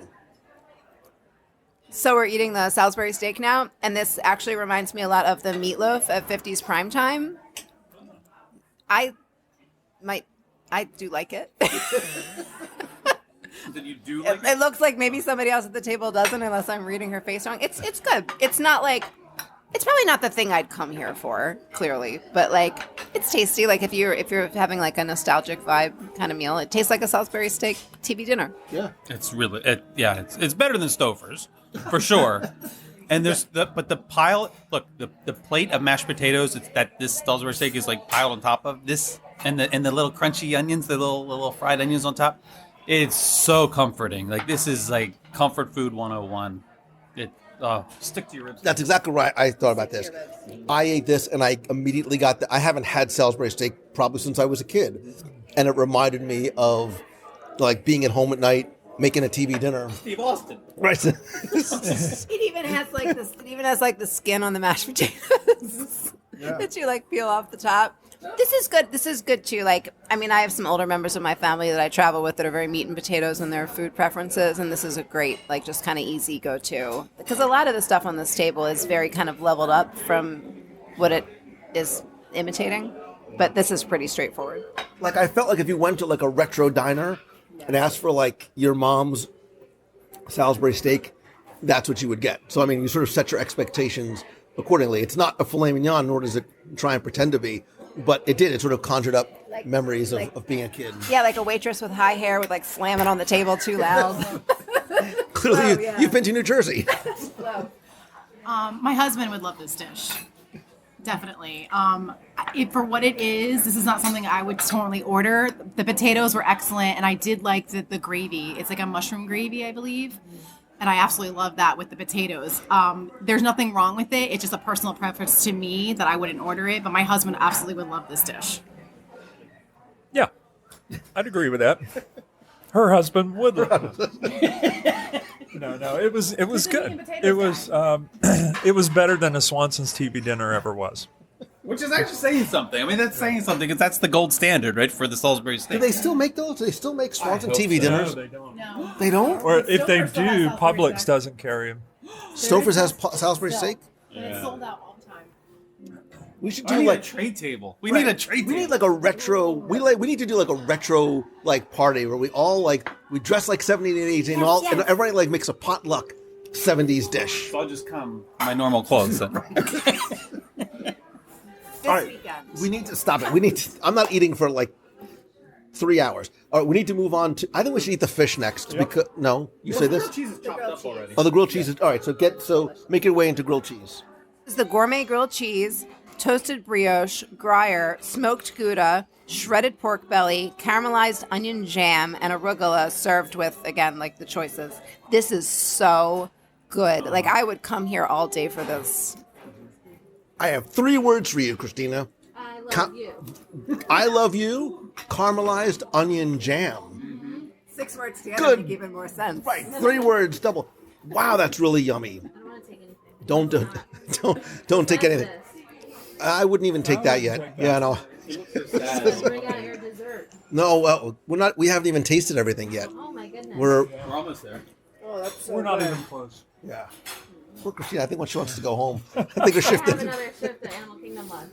So we're eating the Salisbury steak now, and this actually reminds me a lot of the meatloaf at 50s primetime. I do like it. Did you do like it? Looks like maybe somebody else at the table doesn't, unless I'm reading her face wrong. It's good. It's not it's probably not the thing I'd come here for, clearly, but it's tasty. If you're having a nostalgic vibe kind of meal, it tastes like a Salisbury steak TV dinner. Yeah, it's really it's better than Stouffer's for sure. And there's the pile. Look, the plate of mashed potatoes. This Salisbury steak is piled on top of this, and the little crunchy onions, the little fried onions on top. It's so comforting. This is comfort food 101. Stick to your ribs. That's exactly right. I thought about this. I ate this and I immediately got I haven't had Salisbury steak probably since I was a kid. And it reminded me of being at home at night, making a TV dinner. Steve Austin. Right. It even has the skin on the mashed potatoes that you peel off the top. This is good. This is good too. I have some older members of my family that I travel with that are very meat and potatoes in their food preferences, and this is a great, just kind of easy go-to. Because a lot of the stuff on this table is very kind of leveled up from what it is imitating, but this is pretty straightforward. I felt if you went to a retro diner and asked for your mom's Salisbury steak, that's what you would get. So, I mean, you sort of set your expectations accordingly. It's not a filet mignon, nor does it try and pretend to be, but it did. It sort of conjured up memories of being a kid. Yeah, like a waitress with high hair would like slam it on the table too loud. Clearly, you've been to New Jersey. My husband would love this dish. Definitely. For what it is, this is not something I would totally order. The potatoes were excellent, and I did like the gravy. It's like a mushroom gravy, I believe. And I absolutely love that with the potatoes. There's nothing wrong with it. It's just a personal preference to me that I wouldn't order it, but my husband absolutely would love this dish. Yeah, I'd agree with that. Her husband would love it. No, it was good. It was better than a Swanson's TV dinner ever was. Which is actually saying something. I mean, that's saying something because that's the gold standard, right, for the Salisbury steak. Do they still make those? Do they still make Swanson TV dinners? No, they don't. No. They don't? Or if they do, Publix doesn't carry them. Stouffer's has Salisbury steak? And it's sold out all the time. We should I do need like a trade table. We need a trade We table. need like a retro. We need to do like a retro like party where we all we dress like 70s and 80s and all, and everybody like makes a potluck 70s dish. So I'll just come in my normal clothes then. All right, we need to stop it. We need. I'm not eating for like 3 hours. All right, we need to move on to. I think we should eat the fish next because no, you say this. The cheese is chopped up already. Oh, the grilled cheese is all right. So make your way into grilled cheese. This is the gourmet grilled cheese, toasted brioche, Gruyere, smoked Gouda, shredded pork belly, caramelized onion jam, and arugula served with, again, like the choices. This is so good. Like, I would come here all day for this. I have 3 words for you, Christina. I love you. I love you. Caramelized onion jam. 6 words together Good. make even more sense. Right, 3 words, double. Wow, that's really yummy. I don't want to take anything. Don't take anything. I wouldn't even take that yet. Yeah, no. Bring out your dessert. No, we're not. We haven't even tasted everything yet. Oh my goodness. We're almost there. Oh, that's so We're not even close. Yeah. Poor Christina, I think she wants to go home. I think we're shifting. I have another shift at Animal Kingdom lunch.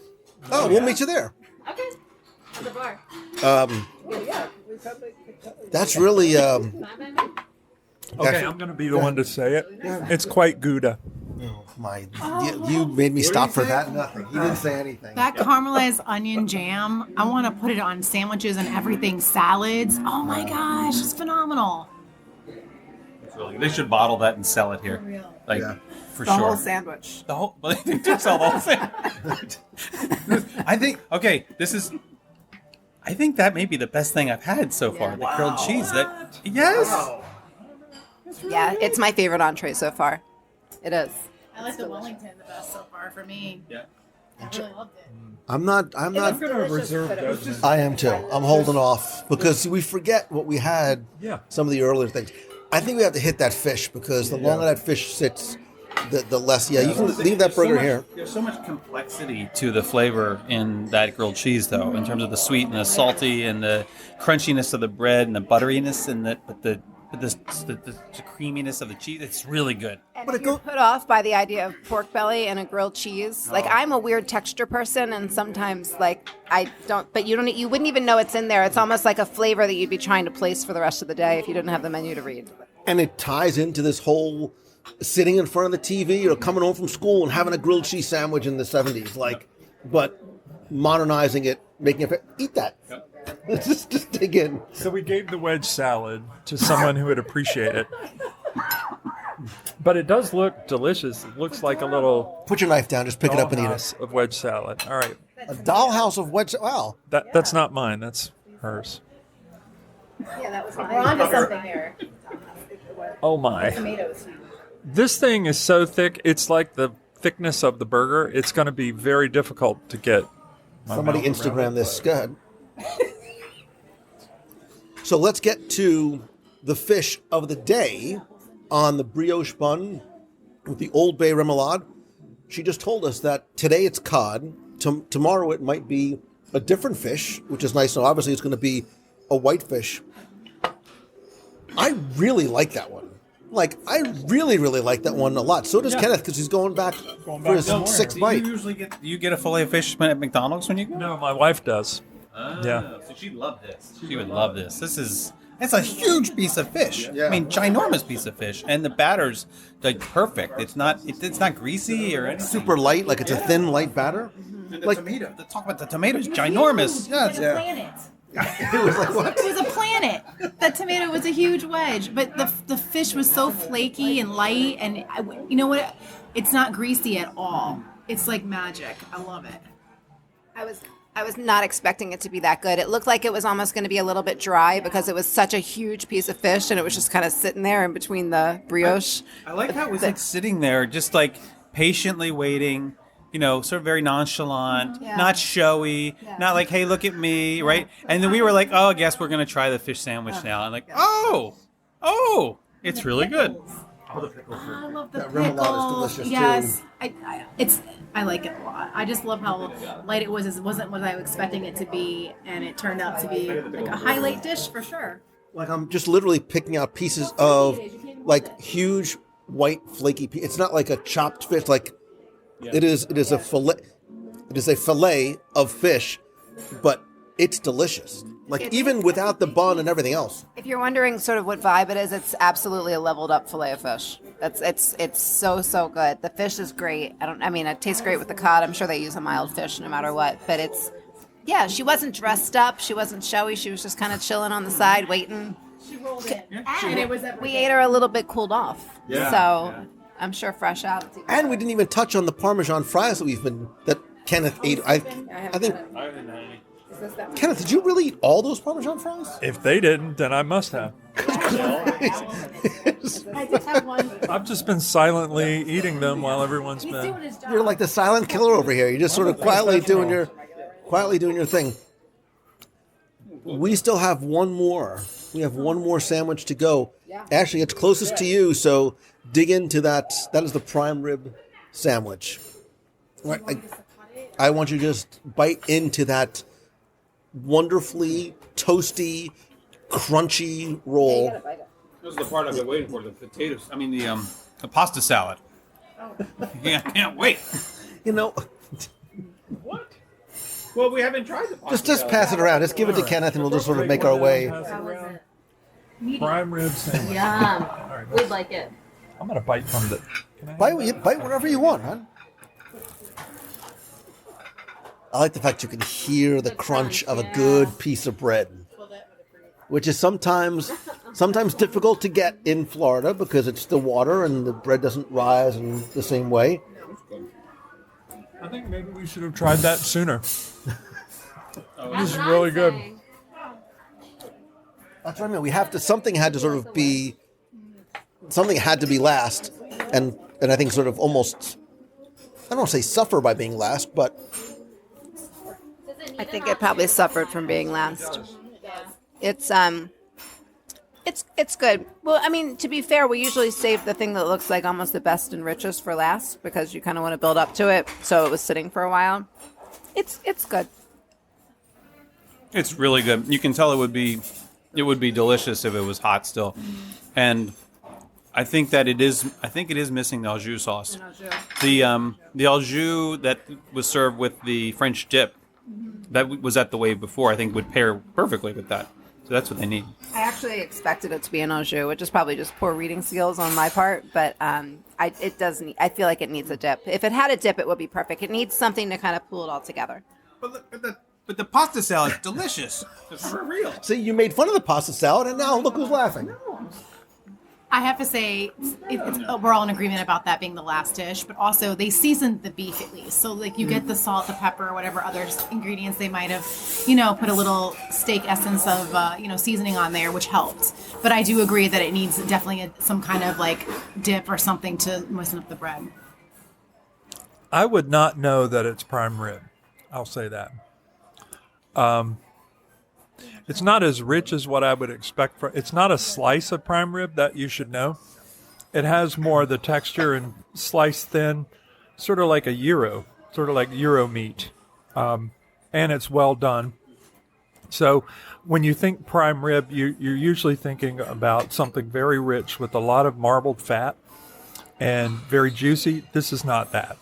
Oh, we'll meet you there. Okay. At the bar. That's really. Okay, I'm going to be the one to say it. It's quite Gouda. Oh my! You made me stop for that. Nothing. He didn't say anything. That caramelized onion jam, I want to put it on sandwiches and everything, salads. Oh my gosh, it's phenomenal. It's really good. They should bottle that and sell it here. Like, for The sure. whole sandwich. The whole, but they do sell the whole sandwich. I think, okay, I think that may be the best thing I've had so far. The grilled cheese. Yes. Yeah, it's my favorite entree so far. It is. I like the Wellington the best so far for me. Yeah. I really loved it. I'm not. I'm going to reserve judgment. I am too. I'm holding off because we forget what we had. Yeah. Some of the earlier things. I think we have to hit that fish because the longer that fish sits, the less. Yeah, you can leave that burger here. There's so much complexity to the flavor in that grilled cheese, though, in terms of the sweet and the salty and the crunchiness of the bread and the butteriness and the creaminess of the cheese. It's really good. But if you're put off by the idea of pork belly and a grilled cheese, like I'm a weird texture person, and sometimes like I don't. But you wouldn't even know it's in there. It's almost like a flavor that you'd be trying to place for the rest of the day if you didn't have the menu to read. And it ties into this whole sitting in front of the TV or coming home from school and having a grilled cheese sandwich in the 70s, but modernizing it, making it. Eat that. Yep. just dig in. So we gave the wedge salad to someone who would appreciate it. But it does look delicious. It looks like a little... Put your knife down. Just pick it up and eat it. dollhouse of wedge salad. All right. A dollhouse of wedge. Wow. That's not mine. That's hers. Yeah, that was We're onto something here. Oh, my. Tomatoes. This thing is so thick. It's like the thickness of the burger. It's going to be very difficult to get. Somebody Instagram this. Go ahead. So let's get to the fish of the day on the brioche bun with the Old Bay remoulade. She just told us that today it's cod. Tomorrow it might be a different fish, which is nice. So obviously it's going to be a white fish. I really like that one. I really, really like that one a lot. So does Kenneth because he's going back for his sixth bite. Do you usually get a fillet of fish at McDonald's when you go? No, my wife does. Yeah. So she'd love this. She would love this. This is It's a huge piece of fish. I mean, ginormous piece of fish, and the batter's like perfect. It's not greasy or anything. Super light, like it's a thin, light batter. And the tomato. Talk about the tomato's ginormous. Yeah, it's a planet. It was like what? It was a planet. That tomato was a huge wedge, but the fish was so flaky and light, and you know what? It's not greasy at all. It's like magic. I love it. I was not expecting it to be that good. It looked like it was almost going to be a little bit dry because it was such a huge piece of fish and it was just kind of sitting there in between the brioche. I like how it was like sitting there, just like patiently waiting, sort of very nonchalant, not showy, not like, hey, look at me, right? And then we were like, oh, I guess we're going to try the fish sandwich now. And like, oh, it's really good. I love the that pickle. remoulade is delicious yes, too. I like it a lot. I just love how light it was. It wasn't what I was expecting it to be, and it turned out to be like a highlight dish for sure. Like I'm just literally picking out pieces of like huge white flaky. It's not like a chopped fish. Like it is a fillet. It is a fillet of fish, but it's delicious. Like even without the bun and everything else. If you're wondering sort of what vibe it is, it's absolutely a leveled up fillet of fish. It's so good. The fish is great. It tastes great with the cod. I'm sure they use a mild fish no matter what. But she wasn't dressed up. She wasn't showy. She was just kind of chilling on the side, waiting. She rolled in. And we ate her a little bit cooled off. Yeah. So I'm sure fresh out. And we didn't even touch on the Parmesan fries that Kenneth ate. I think. Kenneth, did you really eat all those Parmesan fries? If they didn't, then I must have. I just have one. I've just been silently eating them while everyone's He's been. doing his job. You're like the silent killer over here. You're just sort of quietly doing your thing. We still have one more. We have one more sandwich to go. Actually, it's closest to you, so dig into that. That is the prime rib sandwich. Right, I want you to just bite into that wonderfully toasty, crunchy roll. This is the part I've been waiting for, the potatoes. I mean, the pasta salad. Yeah, I can't wait. What? Well, we haven't tried the pasta Just pass it around. Just give it to Kenneth, and we'll just sort of make our way. Prime rib sandwich. Yum. We'd like it. I'm going to bite from the... Bite whatever you want, huh? I like the fact you can hear the crunch of a good piece of bread, which is sometimes difficult to get in Florida because it's the water and the bread doesn't rise in the same way. I think maybe we should have tried that sooner. This is really good. That's what I mean. Something had to be last, and I think sort of almost, I don't want to say suffer by being last, but I think it probably suffered from being last. It's good. Well, I mean, to be fair, we usually save the thing that looks like almost the best and richest for last because you kind of want to build up to it. So it was sitting for a while. It's good. It's really good. You can tell it would be delicious if it was hot still. And I think that it is missing the au jus sauce. The au jus that was served with the French dip that was at the wave before, I think would pair perfectly with that. So that's what they need. I actually expected it to be an au jus, which is probably just poor reading skills on my part, but it doesn't. I feel like it needs a dip. If it had a dip, it would be perfect. It needs something to kind of pull it all together. But the pasta salad is delicious. It's for real. See, you made fun of the pasta salad, and now look who's laughing. I have to say, we're all in agreement about that being the last dish, but also they seasoned the beef at least. So, like, you get the salt, the pepper, whatever other ingredients they might have, put a little steak essence of, seasoning on there, which helped. But I do agree that it needs definitely some kind of, like, dip or something to moisten up the bread. I would not know that it's prime rib. I'll say that. It's not as rich as what I would expect. It's not a slice of prime rib, that you should know. It has more of the texture and sliced thin, sort of like a gyro meat. And it's well done. So when you think prime rib, you're usually thinking about something very rich with a lot of marbled fat and very juicy. This is not that.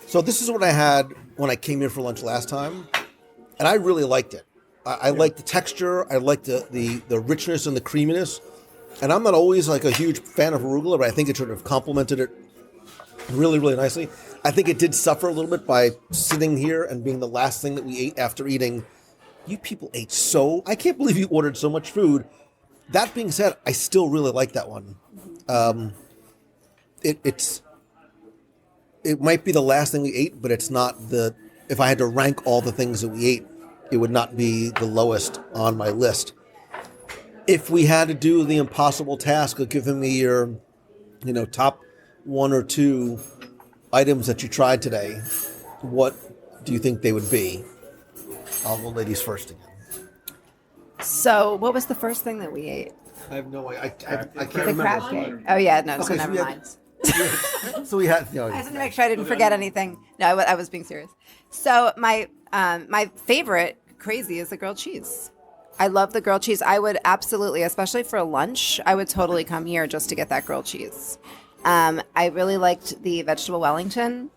So this is what I had when I came here for lunch last time. And I really liked it. I like the texture. I like the richness and the creaminess. And I'm not always like a huge fan of arugula, but I think it sort of complemented it really, really nicely. I think it did suffer a little bit by sitting here and being the last thing that we ate after eating. You people ate so... I can't believe you ordered so much food. That being said, I still really like that one. It might be the last thing we ate, but it's not the... If I had to rank all the things that we ate, it would not be the lowest on my list. If we had to do the impossible task of giving me your, top 1 or 2 items that you tried today, what do you think they would be? I'll go ladies first again. So, what was the first thing that we ate? I have no idea. I can't The remember. crab cake. Oh yeah, no, so Okay, never mind. So we had. I just to make sure I didn't forget anything. No, I was being serious. So my favorite crazy is the grilled cheese. I love the grilled cheese. I would absolutely, especially for lunch, I would totally come here just to get that grilled cheese. I really liked the vegetable Wellington.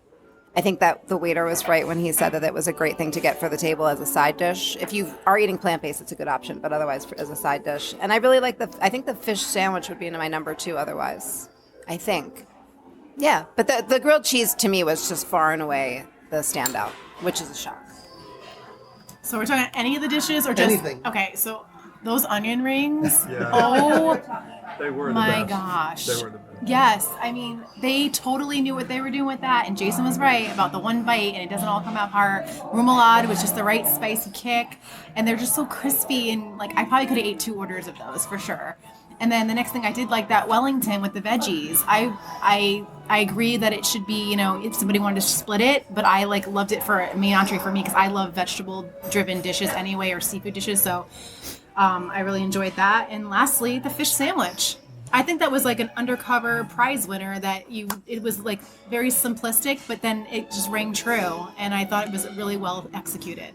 I think that the waiter was right when he said that it was a great thing to get for the table as a side dish. If you are eating plant-based, it's a good option, but otherwise as a side dish. And I really like I think the fish sandwich would be my number 2 otherwise. I think. Yeah, but the grilled cheese to me was just far and away the standout, which is a shock. So we're talking any of the dishes or just... Anything. Okay, so those onion rings, Yeah. oh They were the my best. gosh. They were the best. Yes, I mean, they totally knew what they were doing with that, and Jason was right about the one bite, and it doesn't all come out apart. Remoulade was just the right spicy kick, and they're just so crispy, and like I probably could have ate 2 orders of those for sure. And then the next thing I did like that Wellington with the veggies. I agree that it should be, if somebody wanted to split it, but I loved it for a main entree for me because I love vegetable-driven dishes anyway, or seafood dishes, so I really enjoyed that. And lastly, the fish sandwich. I think that was like an undercover prize winner it was like very simplistic, but then it just rang true, and I thought it was really well executed.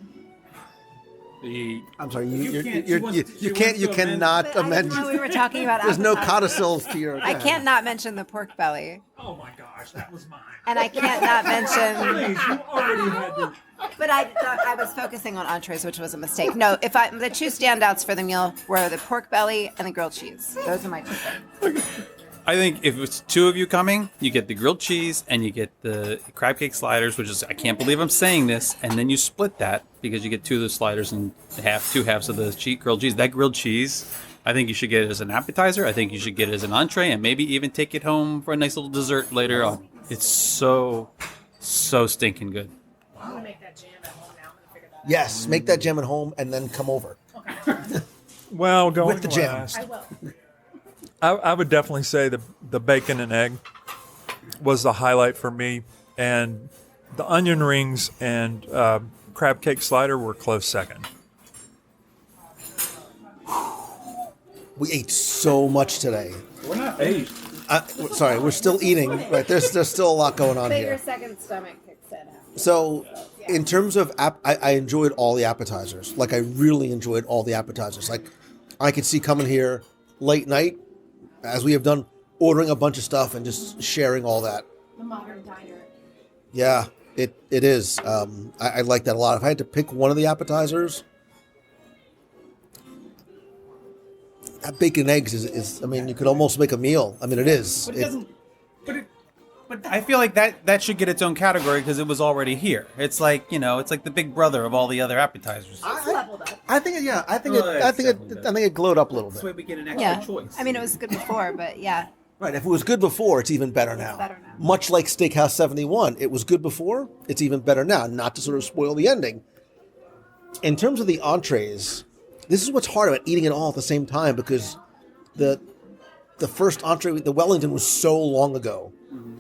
I'm sorry, you cannot amend. I know we were talking about There's no appetizers. codicils to your... I can't not mention the pork belly. Oh my gosh, that was mine. And I can't not mention... Please, you already had your... But I was focusing on entrees, which was a mistake. No, the 2 standouts for the meal were the pork belly and the grilled cheese. Those are my 2 things. I think if it's 2 of you coming, you get the grilled cheese and you get the crab cake sliders, which is, I can't believe I'm saying this, and then you split that because you get 2 of the sliders and 2 halves of the grilled cheese. That grilled cheese, I think you should get it as an appetizer. I think you should get it as an entree and maybe even take it home for a nice little dessert later on. It's so stinking good. I'm going to make that jam at home now. I'm going to figure that out. Yes, make that jam at home and then come over. Well, going With the jam. last, I will. I would definitely say the bacon and egg was the highlight for me, and the onion rings and crab cake slider were close second. We ate so much today. We're not 8. Sorry, we're still eating. Right, there's still a lot going on But your here. second stomach kicks in. So, in terms of I enjoyed all the appetizers. Like I really enjoyed all the appetizers. Like I could see coming here late night, as we have done, ordering a bunch of stuff and just sharing all that. The modern diner. Yeah, it is. I like that a lot. If I had to pick one of the appetizers, that bacon and eggs is I mean, you could almost make a meal. I mean, it is. But it doesn't. But I feel like that should get its own category because it was already here. It's like it's like the big brother of all the other appetizers. I think it glowed up a little bit. That's why we get an extra choice. I mean, it was good before, but yeah. Right. If it was good before, it's even better now. better now. Much like Steakhouse 71, it was good before, it's even better now. Not to sort of spoil the ending. In terms of the entrees, this is what's hard about eating it all at the same time because the first entree, the Wellington, was so long ago. Mm-hmm.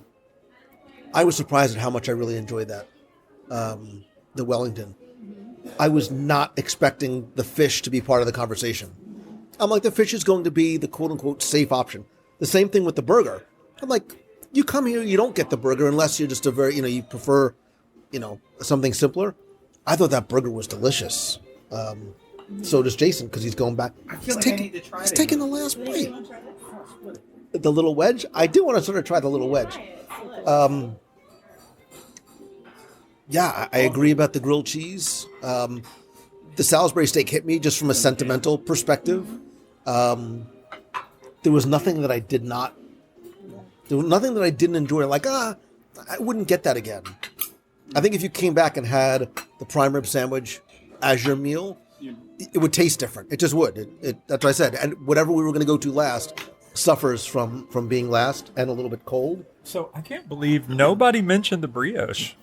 I was surprised at how much I really enjoyed that, the Wellington. I was not expecting the fish to be part of the conversation. I'm like, the fish is going to be the quote-unquote safe option. The same thing with the burger. I'm like, you come here, you don't get the burger unless you're just a very, you prefer, something simpler. I thought that burger was delicious. So does Jason, because he's going back. I feel like I need to try it. He's taking the last bite. The little wedge? I do want to sort of try the little wedge. Yeah, I agree about the grilled cheese. the Salisbury steak hit me just from a sentimental perspective. There was nothing that I did not. There was nothing that I didn't enjoy. Like, I wouldn't get that again. I think if you came back and had the prime rib sandwich as your meal, it would taste different. It just would. That's what I said. And whatever we were going to go to last suffers from being last and a little bit cold. So I can't believe nobody mentioned the brioche.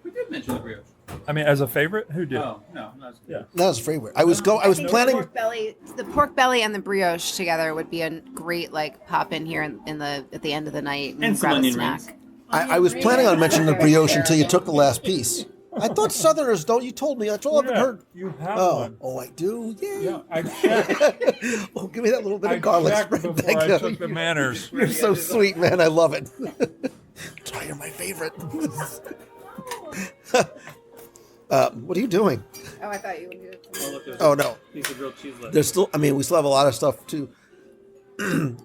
We did mention the brioche. I mean, as a favorite, who did? Oh, no. Yeah. That was a favorite. I was planning. The pork belly and the brioche together would be a great pop in here at the end of the night and some grab a onion snack. rings. I was planning on mentioning the brioche until you took the last piece. I thought Southerners don't. You told me. That's all I've heard. You have one. Oh, I do? Yay. Yeah, I checked. Oh, give me that little bit of garlic spread. Before Thank I you. took the manners. You're so sweet, man. I love it. That's why you're my favorite. What are you doing? Oh, I thought you would do it. Oh, no. Piece of grilled cheese left. There's still, we still have a lot of stuff, too. I'm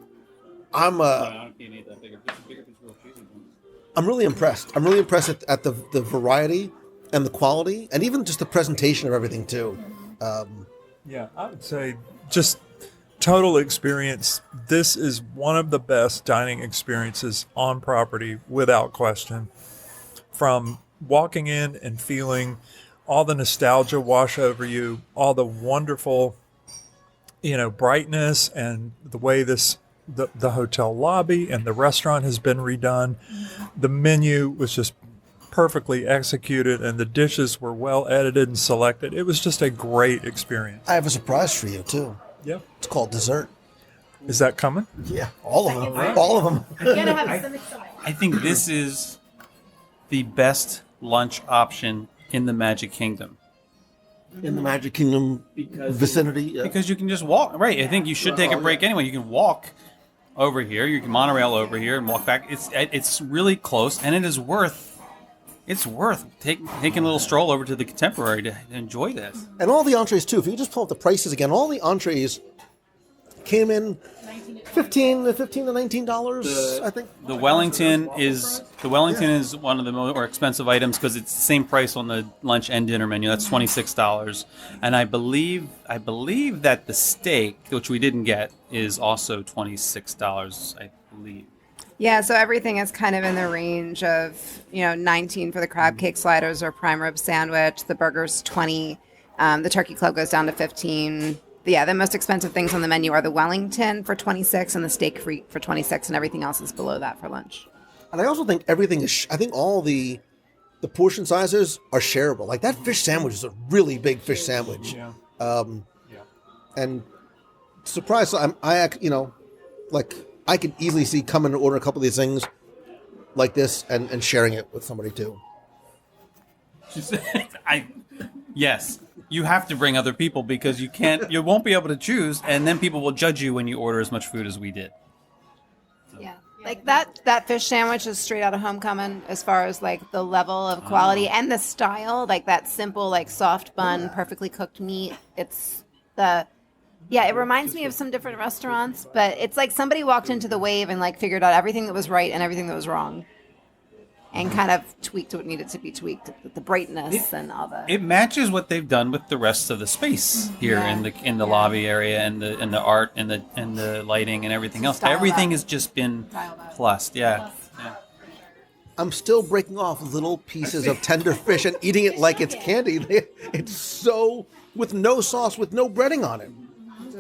really impressed. I'm really impressed at the variety and the quality and even just the presentation of everything, too. Yeah, I would say just total experience. This is one of the best dining experiences on property, without question. From walking in and feeling all the nostalgia wash over you, all the wonderful, brightness, and the way the hotel lobby and the restaurant has been redone. The menu was just perfectly executed, and the dishes were well edited and selected. It was just a great experience. I have a surprise for you, too. Yep. It's called dessert. Is that coming? Yeah, all of them. All of them. I think this is the best lunch option in the Magic Kingdom. In the Magic Kingdom vicinity? Yeah. Because you can just walk. Right. I think you should take a break anyway. You can walk over here. You can monorail over here and walk back. It's really close, and it is worth taking a little stroll over to the Contemporary to enjoy this. And all the entrees, too. If you just pull up the prices again, all the entrees came in $15 to $19, I think. The Wellington is one of the more expensive items because it's the same price on the lunch and dinner menu. That's $26, and I believe that the steak, which we didn't get, is also $26. I believe. Yeah, so everything is kind of in the range of, $19 for the crab cake sliders or prime rib sandwich. The burger's $20. The turkey club goes down to $15. Yeah, the most expensive things on the menu are the Wellington for $26 and the steak frite for $26, and everything else is below that for lunch. And I also think everything is. I think all the portion sizes are shareable. Like that fish sandwich is a really big fish sandwich. Yeah. And surprised, I could easily see coming and order a couple of these things like this and sharing it with somebody too. Yes. You have to bring other people because you won't be able to choose, and then people will judge you when you order as much food as we did. Yeah. Like that fish sandwich is straight out of Homecoming as far as the level of quality and the style, that simple, soft bun, perfectly cooked meat. It reminds me of some different restaurants, but it's like somebody walked into the Wave and figured out everything that was right and everything that was wrong. And kind of tweaked what needed to be tweaked, the brightness and all that. It matches what they've done with the rest of the space here in the lobby area and the art and the lighting and everything else. Everything has just been plussed. Yeah. I'm still breaking off little pieces of tender fish and eating it like it's candy. It's so with no sauce, with no breading on it.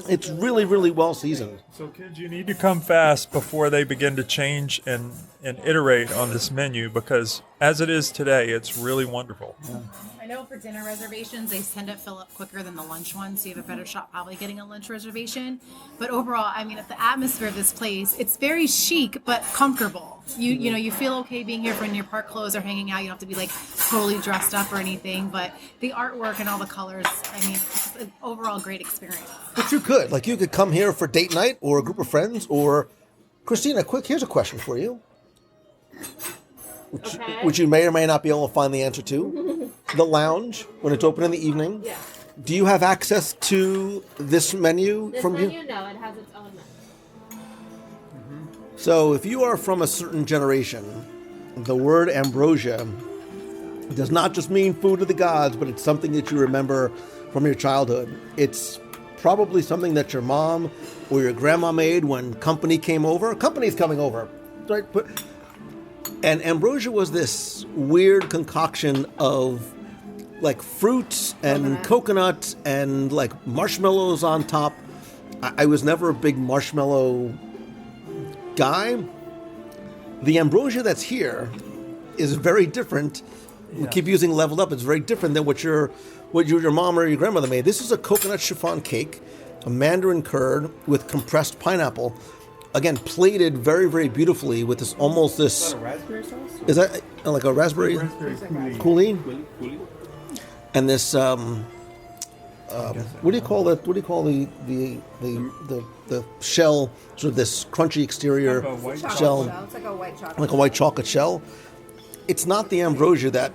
It's really, really well seasoned. So, kids, you need to come fast before they begin to change and iterate on this menu, because as it is today, it's really wonderful. Yeah. I know for dinner reservations, they tend to fill up quicker than the lunch ones, so you have a better shot probably getting a lunch reservation. But overall, at the atmosphere of this place, it's very chic but comfortable. You feel okay being here when your park clothes are hanging out. You don't have to be totally dressed up or anything. But the artwork and all the colors, it's just an overall great experience. But you could. You could come here for date night or a group of friends or... Christina, here's a question for you. Which you may or may not be able to find the answer to. The lounge, when it's open in the evening, Yeah. do you have access to this menu from This you? menu, no, it has its own menu. So if you are from a certain generation, the word ambrosia does not just mean food of the gods, but it's something that you remember from your childhood. It's probably something that your mom or your grandma made when company came over. Company's coming over, right? And ambrosia was this weird concoction of like fruits and coconut and like marshmallows on top. I was never a big marshmallow guy. The ambrosia that's here is very different. We keep using leveled up. It's very different than what your mom or your grandmother made. This is a coconut chiffon cake, a mandarin curd with compressed pineapple. Again, plated very, very beautifully with this almost this. Is that a raspberry sauce? Is that like a raspberry? Coulis. And this, what do you call it? What do you call the shell? Sort of this crunchy exterior shell. It's like a white chocolate. Like a white chocolate shell. It's not the ambrosia that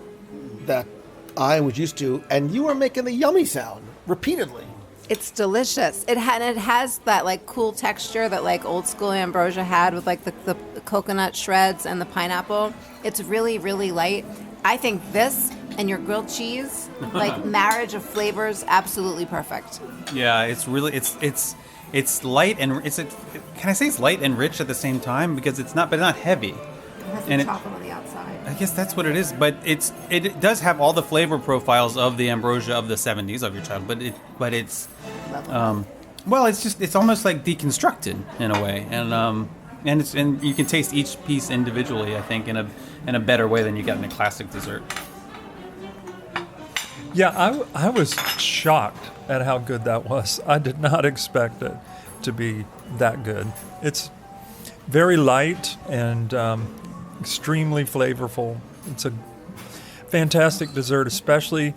I was used to, and you are making the yummy sound repeatedly. It's delicious. It has that like cool texture that like old school ambrosia had with like the coconut shreds and the pineapple. It's really, really light. I think this and your grilled cheese, like marriage of flavors, absolutely perfect. Yeah, it's really it's light and can I say it's light and rich at the same time because it's not heavy. It has some chocolate on the outside. I guess that's what it is, but it does have all the flavor profiles of the ambrosia of the 70s of your child, but it's it's almost like deconstructed in a way, and you can taste each piece individually, I think, in a better way than you get in a classic dessert. Yeah, I was shocked at how good that was. I did not expect it to be that good. It's very light and extremely flavorful. It's a fantastic dessert, especially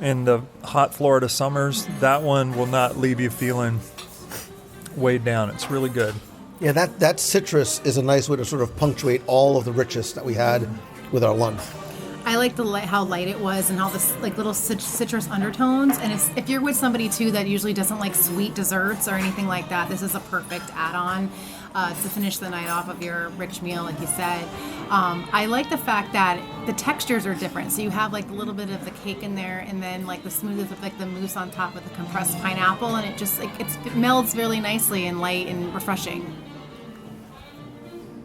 in the hot Florida summers. That one will not leave you feeling weighed down. It's really good. Yeah, that citrus is a nice way to sort of punctuate all of the richness that we had with our lunch. I like how light it was and how this like little citrus undertones. And if you're with somebody too that usually doesn't like sweet desserts or anything like that, this is a perfect add-on to finish the night off of your rich meal, like you said. I like the fact that the textures are different. So you have like a little bit of the cake in there, and then like the smooth of like the mousse on top with the compressed pineapple, and it just like it melds really nicely and light and refreshing.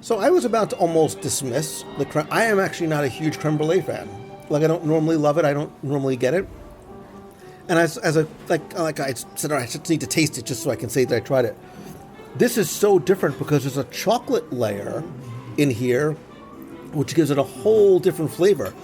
So I was about to almost dismiss the creme. I am actually not a huge creme brulee fan. Like I don't normally love it. I don't normally get it. And as I said, I just need to taste it just so I can say that I tried it. This is so different because there's a chocolate layer in here, which gives it a whole different flavor.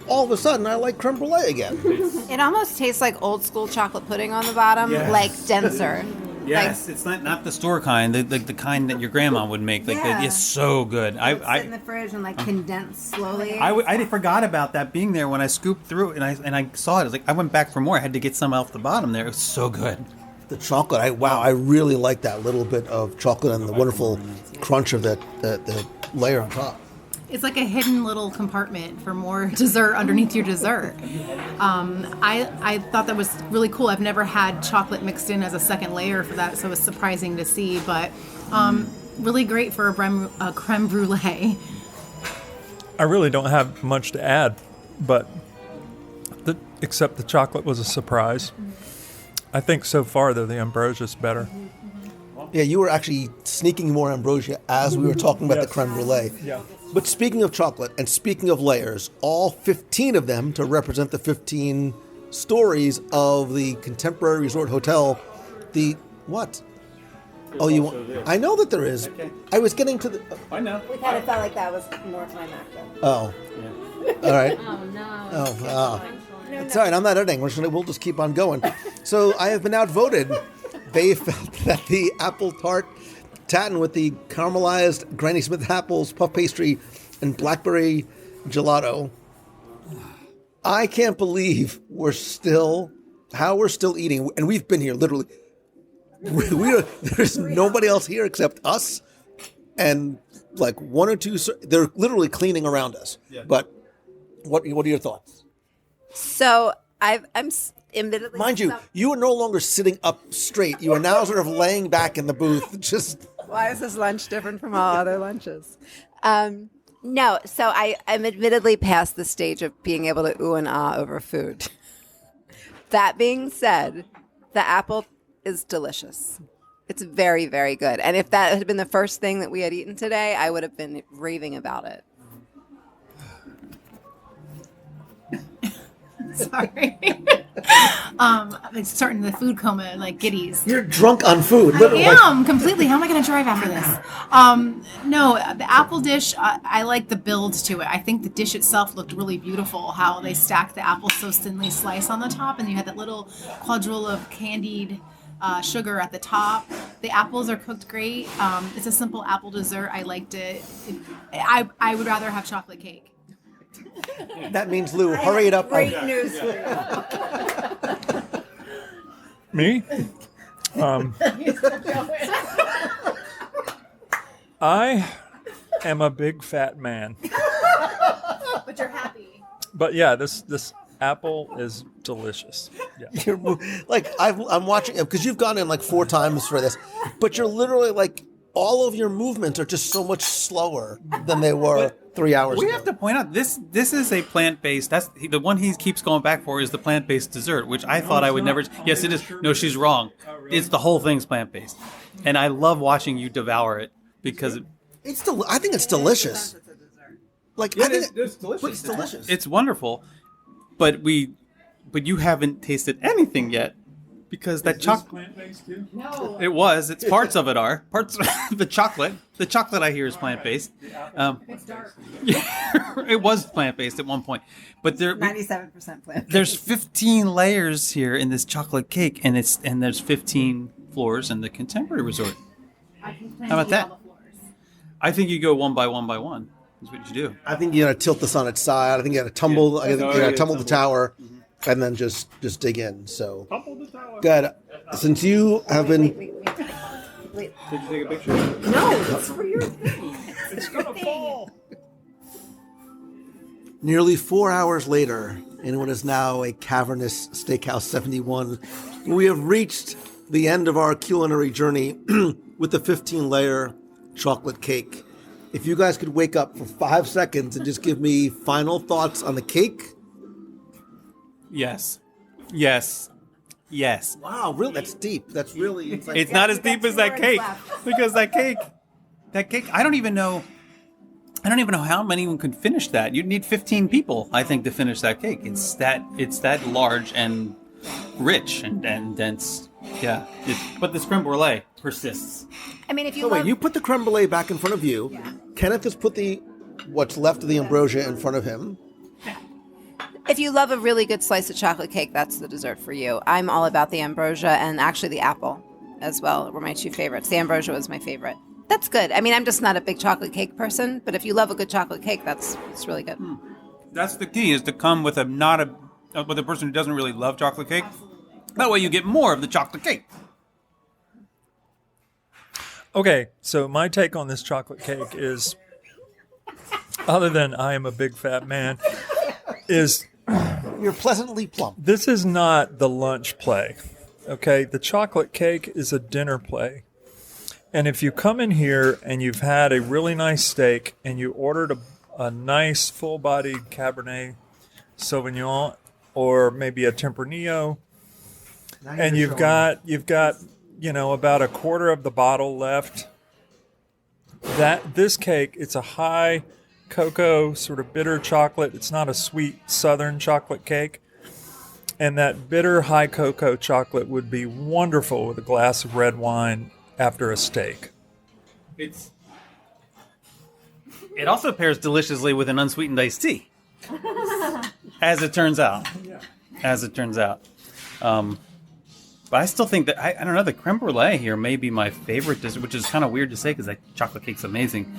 All of a sudden, I like creme brulee again. It almost tastes like old school chocolate pudding on the bottom, like denser. Yes, it's not the store kind, the kind that your grandma would make. Like it's so good. Sit in the fridge and like condense slowly. I forgot about that being there when I scooped through it and I saw it. I was like, I went back for more. I had to get some off the bottom there. It was so good. The chocolate, I really like that little bit of chocolate and the wonderful crunch of the layer on top. It's like a hidden little compartment for more dessert underneath your dessert. I thought that was really cool. I've never had chocolate mixed in as a second layer for that, so it was surprising to see. But really great for a creme brulee. I really don't have much to add, but except the chocolate was a surprise. I think so far, though, the ambrosia's better. Yeah, you were actually sneaking more ambrosia as we were talking about the creme brulee. Yeah. But speaking of chocolate and speaking of layers, all 15 of them to represent the 15 stories of the Contemporary Resort Hotel. The what? I know that there is. Okay. I was getting to the. I know. We kind of felt like that was more climactic. Oh. Yeah. All right. Oh no. Oh. It's all right. I'm not editing. We'll just keep on going. So I have been outvoted. They felt that the apple tart tatin with the caramelized Granny Smith apples, puff pastry, and blackberry gelato. I can't believe we're still eating, and we've been here literally. There's nobody else here except us, and like one or two. They're literally cleaning around us. Yeah. But what are your thoughts? So I'm admittedly. Mind you, you are no longer sitting up straight. You are now sort of laying back in the booth. Just why is this lunch different from all other lunches? No, so I'm admittedly past the stage of being able to ooh and ah over food. That being said, the apple is delicious. It's very, very good. And if that had been the first thing that we had eaten today, I would have been raving about it. Sorry. Like starting the food coma, like giddies. You're drunk on food. Literally. I am completely. How am I going to drive after this? No, the apple dish, I like the build to it. I think the dish itself looked really beautiful, how they stacked the apples so thinly sliced on the top, and you had that little quadrille of candied sugar at the top. The apples are cooked great. It's a simple apple dessert. I liked it. I would rather have chocolate cake. That means, Lou, hurry it up. Great news for you. Me? I am a big fat man. But you're happy. But yeah, this apple is delicious. Yeah. You're, like, I'm watching, because you've gone in like 4 times for this, but you're literally like, all of your movements are just so much slower than they were 3 hours We ago. have to point out this is a plant-based. That's the one he keeps going back for is the plant-based dessert, which I thought I would never. Yes, it is. No, she's wrong. It's the whole thing's plant-based, and I love watching you devour it because I think it's delicious. Like, Yeah, I think it's delicious. But it's delicious. It's wonderful, but you haven't tasted anything yet. Because that chocolate plant-based too? No. It was. It's parts of it are. Parts the chocolate. The chocolate I hear is plant-based. It's dark. It was plant-based at one point. But 97% plant. There's 15 layers here in this chocolate cake and there's 15 floors in the Contemporary Resort. How about that? I think you go one by one. Is what you do. I think you got to tilt this on its side. I think you got to tumble. I think you got to tumble the tower. And then just dig in. So, good. Since you have been, Wait. Did you take a picture? No, it's for your thing. It's gonna fall. nearly 4 hours later, in what is now a cavernous Steakhouse 71, we have reached the end of our culinary journey with the 15-layer chocolate cake. If you guys could wake up for 5 seconds and just give me final thoughts on the cake. Yes. Wow, really? That's deep. That's really... It's not as deep as that cake. Because that cake, I don't even know how many could finish that. You'd need 15 people, I think, to finish that cake. It's that large and rich and dense. Yeah. But this creme brulee persists. I mean, if you So wait, you put the creme brulee back in front of you. Yeah. Kenneth has put what's left of the ambrosia in front of him. If you love a really good slice of chocolate cake, that's the dessert for you. I'm all about the ambrosia and actually the apple as well were my two favorites. The ambrosia was my favorite. That's good. I mean, I'm just not a big chocolate cake person, but if you love a good chocolate cake, it's really good. That's the key, is to come with with a person who doesn't really love chocolate cake. That way you get more of the chocolate cake. Okay, so my take on this chocolate cake is, other than I am a big fat man, is... You're pleasantly plump. This is not the lunch play, okay? The chocolate cake is a dinner play. And if you come in here and you've had a really nice steak and you ordered a nice full-bodied Cabernet Sauvignon or maybe a Tempranillo, and you've got about a quarter of the bottle left, this cake, it's a high cocoa, sort of bitter chocolate. It's not a sweet southern chocolate cake. And that bitter high cocoa chocolate would be wonderful with a glass of red wine after a steak. It also pairs deliciously with an unsweetened iced tea. As it turns out. But I still think that, I don't know, the creme brulee here may be my favorite dessert, which is kind of weird to say because that chocolate cake's amazing.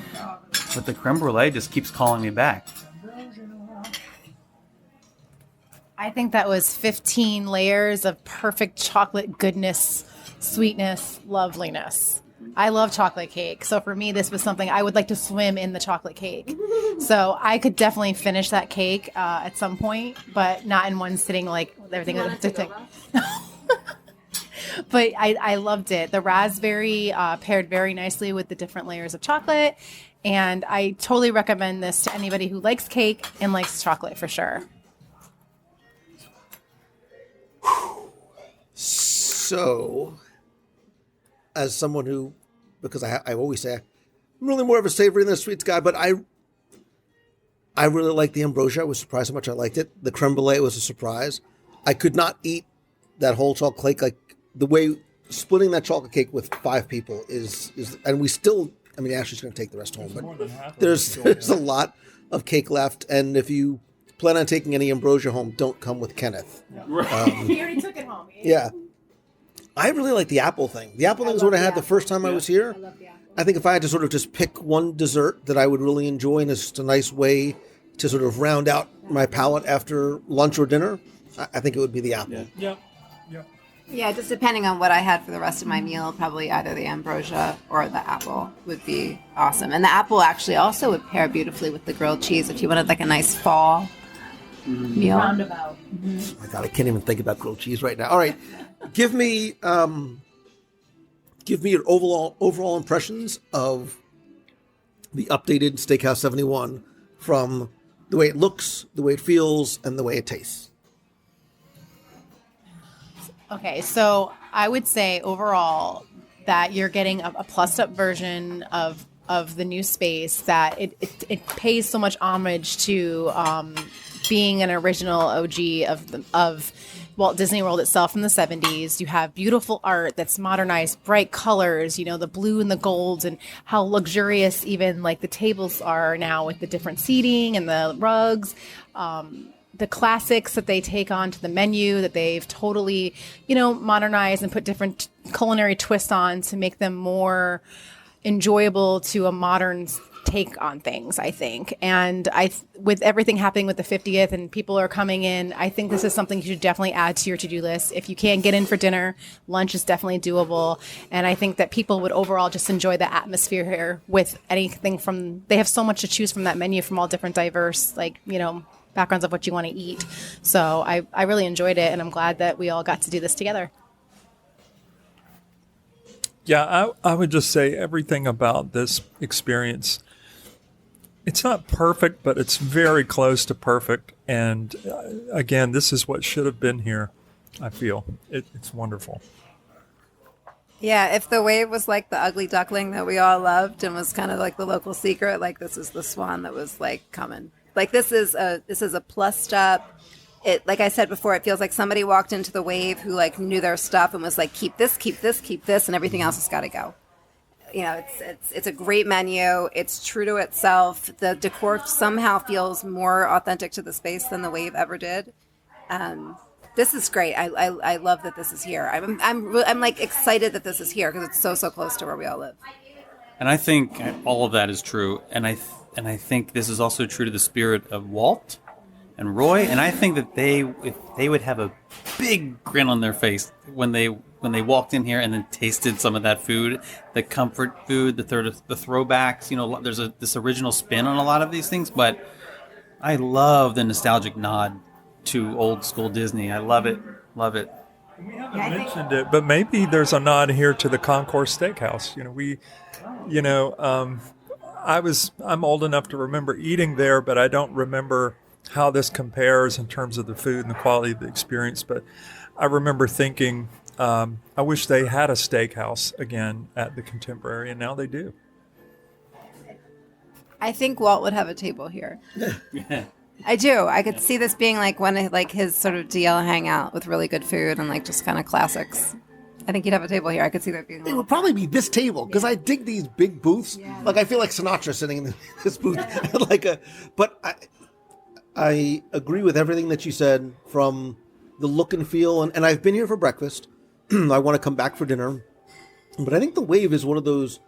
But the creme brulee just keeps calling me back. I think that was 15 layers of perfect chocolate goodness, sweetness, loveliness. I love chocolate cake. So for me, this was something I would like to swim in the chocolate cake. So I could definitely finish that cake at some point, but not in one sitting like everything. But I loved it. The raspberry paired very nicely with the different layers of chocolate. And I totally recommend this to anybody who likes cake and likes chocolate for sure. So, as someone who, because I always say I'm really more of a savory than a sweets guy, but I really like the ambrosia. I was surprised how much I liked it. The creme brulee was a surprise. I could not eat that whole chocolate cake. Like the way splitting that chocolate cake with 5 people is, and we still. I mean, Ashley's going to take the rest home, but there's a lot of cake left. And if you plan on taking any ambrosia home, don't come with Kenneth. He already took it home. Yeah. I really like the apple thing. The apple thing is what I had the first time I was here. I love the apple. I think if I had to sort of just pick one dessert that I would really enjoy, and it's just a nice way to sort of round out my palate after lunch or dinner, I think it would be the apple. Yeah. Yeah, just depending on what I had for the rest of my meal, probably either the ambrosia or the apple would be awesome. And the apple actually also would pair beautifully with the grilled cheese if you wanted like a nice fall meal. Roundabout. Oh my God, I can't even think about grilled cheese right now. All right, give me your overall impressions of the updated Steakhouse 71 from the way it looks, the way it feels, and the way it tastes. Okay, so I would say overall that you're getting a plussed up version of the new space, that it pays so much homage to being an original OG of Walt Disney World itself from the 70s. You have beautiful art that's modernized, bright colors, the blue and the gold, and how luxurious even like the tables are now with the different seating and the rugs. The classics that they take onto the menu that they've totally, modernized and put different culinary twists on to make them more enjoyable to a modern take on things, I think. And with everything happening with the 50th and people are coming in, I think this is something you should definitely add to your to-do list. If you can't get in for dinner, lunch is definitely doable. And I think that people would overall just enjoy the atmosphere here with anything they have so much to choose from that menu from all different diverse, backgrounds of what you want to eat. So I really enjoyed it, and I'm glad that we all got to do this together. Yeah, I would just say everything about this experience, it's not perfect, but it's very close to perfect. And again, this is what should have been here, I feel. It's wonderful. Yeah, if the wave was like the ugly duckling that we all loved and was kind of like the local secret, like this is the swan that was like coming. Like this is a plussed up. It, like I said before, it feels like somebody walked into the wave who like knew their stuff and was like, keep this, and everything else has got to go. It's a great menu. It's true to itself. The decor somehow feels more authentic to the space than the wave ever did. This is great. I love that this is here. I'm like excited that this is here because it's so close to where we all live. And I think all of that is true. And I think this is also true to the spirit of Walt and Roy. And I think that if they would have a big grin on their face when they walked in here and then tasted some of that food, the comfort food, the throwbacks. There's this original spin on a lot of these things, but I love the nostalgic nod to old school Disney. I love it. We haven't mentioned it, but maybe there's a nod here to the Concourse Steakhouse. I'm old enough to remember eating there, but I don't remember how this compares in terms of the food and the quality of the experience. But I remember thinking, I wish they had a steakhouse again at the Contemporary, and now they do. I think Walt would have a table here. I do. I could see this being like one of like his sort of DL hangout with really good food and like just kind of classics. I think he'd have a table here. I could see that being. It would probably be this table because I dig these big booths. Yeah. Like I feel like Sinatra sitting in this booth, But I agree with everything that you said from the look and feel, and I've been here for breakfast. I want to come back for dinner, but I think the Wave is one of those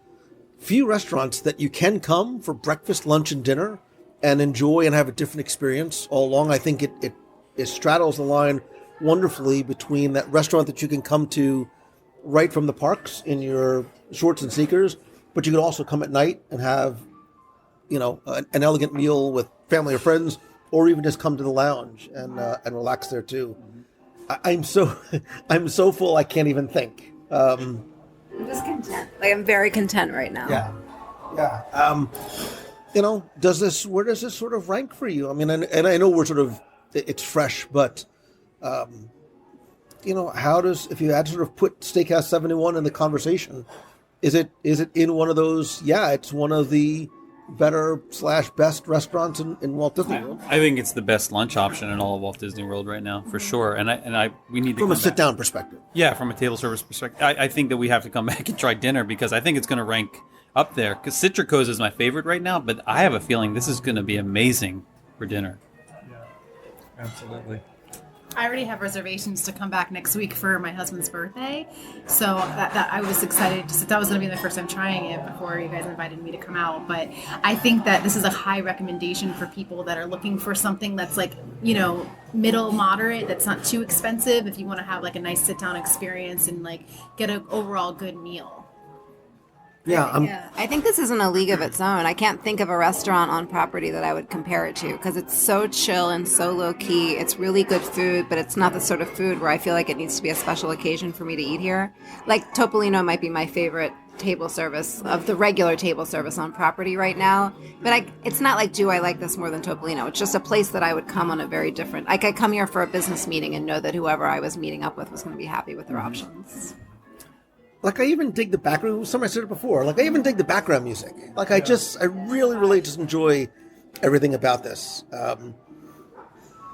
few restaurants that you can come for breakfast, lunch, and dinner and enjoy and have a different experience all along. I think it straddles the line wonderfully between that restaurant that you can come to right from the parks in your shorts and sneakers, but you could also come at night and have, an elegant meal with family or friends, or even just come to the lounge and relax there too. I'm so full I can't even think. I'm just content. Like I'm very content right now. Yeah. Where does this sort of rank for you? I mean, and I know we're sort of, it's fresh, but if you had to sort of put Steakhouse 71 in the conversation, is it in one of those? Yeah, it's one of the better / best restaurants in Walt Disney World. I think it's the best lunch option in all of Walt Disney World right now, for sure. And we need to from a sit down perspective. Yeah, from a table service perspective, I think that we have to come back and try dinner because I think it's going to rank up there. Because Citrico's is my favorite right now, but I have a feeling this is going to be amazing for dinner. Yeah, absolutely. I already have reservations to come back next week for my husband's birthday, so that I was excited. That was going to be the first time trying it before you guys invited me to come out. But I think that this is a high recommendation for people that are looking for something that's like, middle moderate, that's not too expensive. If you want to have like a nice sit down experience and like get an overall good meal. Yeah, I think this is in a league of its own. I can't think of a restaurant on property that I would compare it to because it's so chill and so low key. It's really good food, but it's not the sort of food where I feel like it needs to be a special occasion for me to eat here. Like Topolino might be my favorite table service of the regular table service on property right now, but it's not like, do I like this more than Topolino? It's just a place that I would come on a very different, like I come here for a business meeting and know that whoever I was meeting up with was going to be happy with their options. Like I even dig the background. Somebody said it before. Like I even dig the background music. Like I really, really just enjoy everything about this.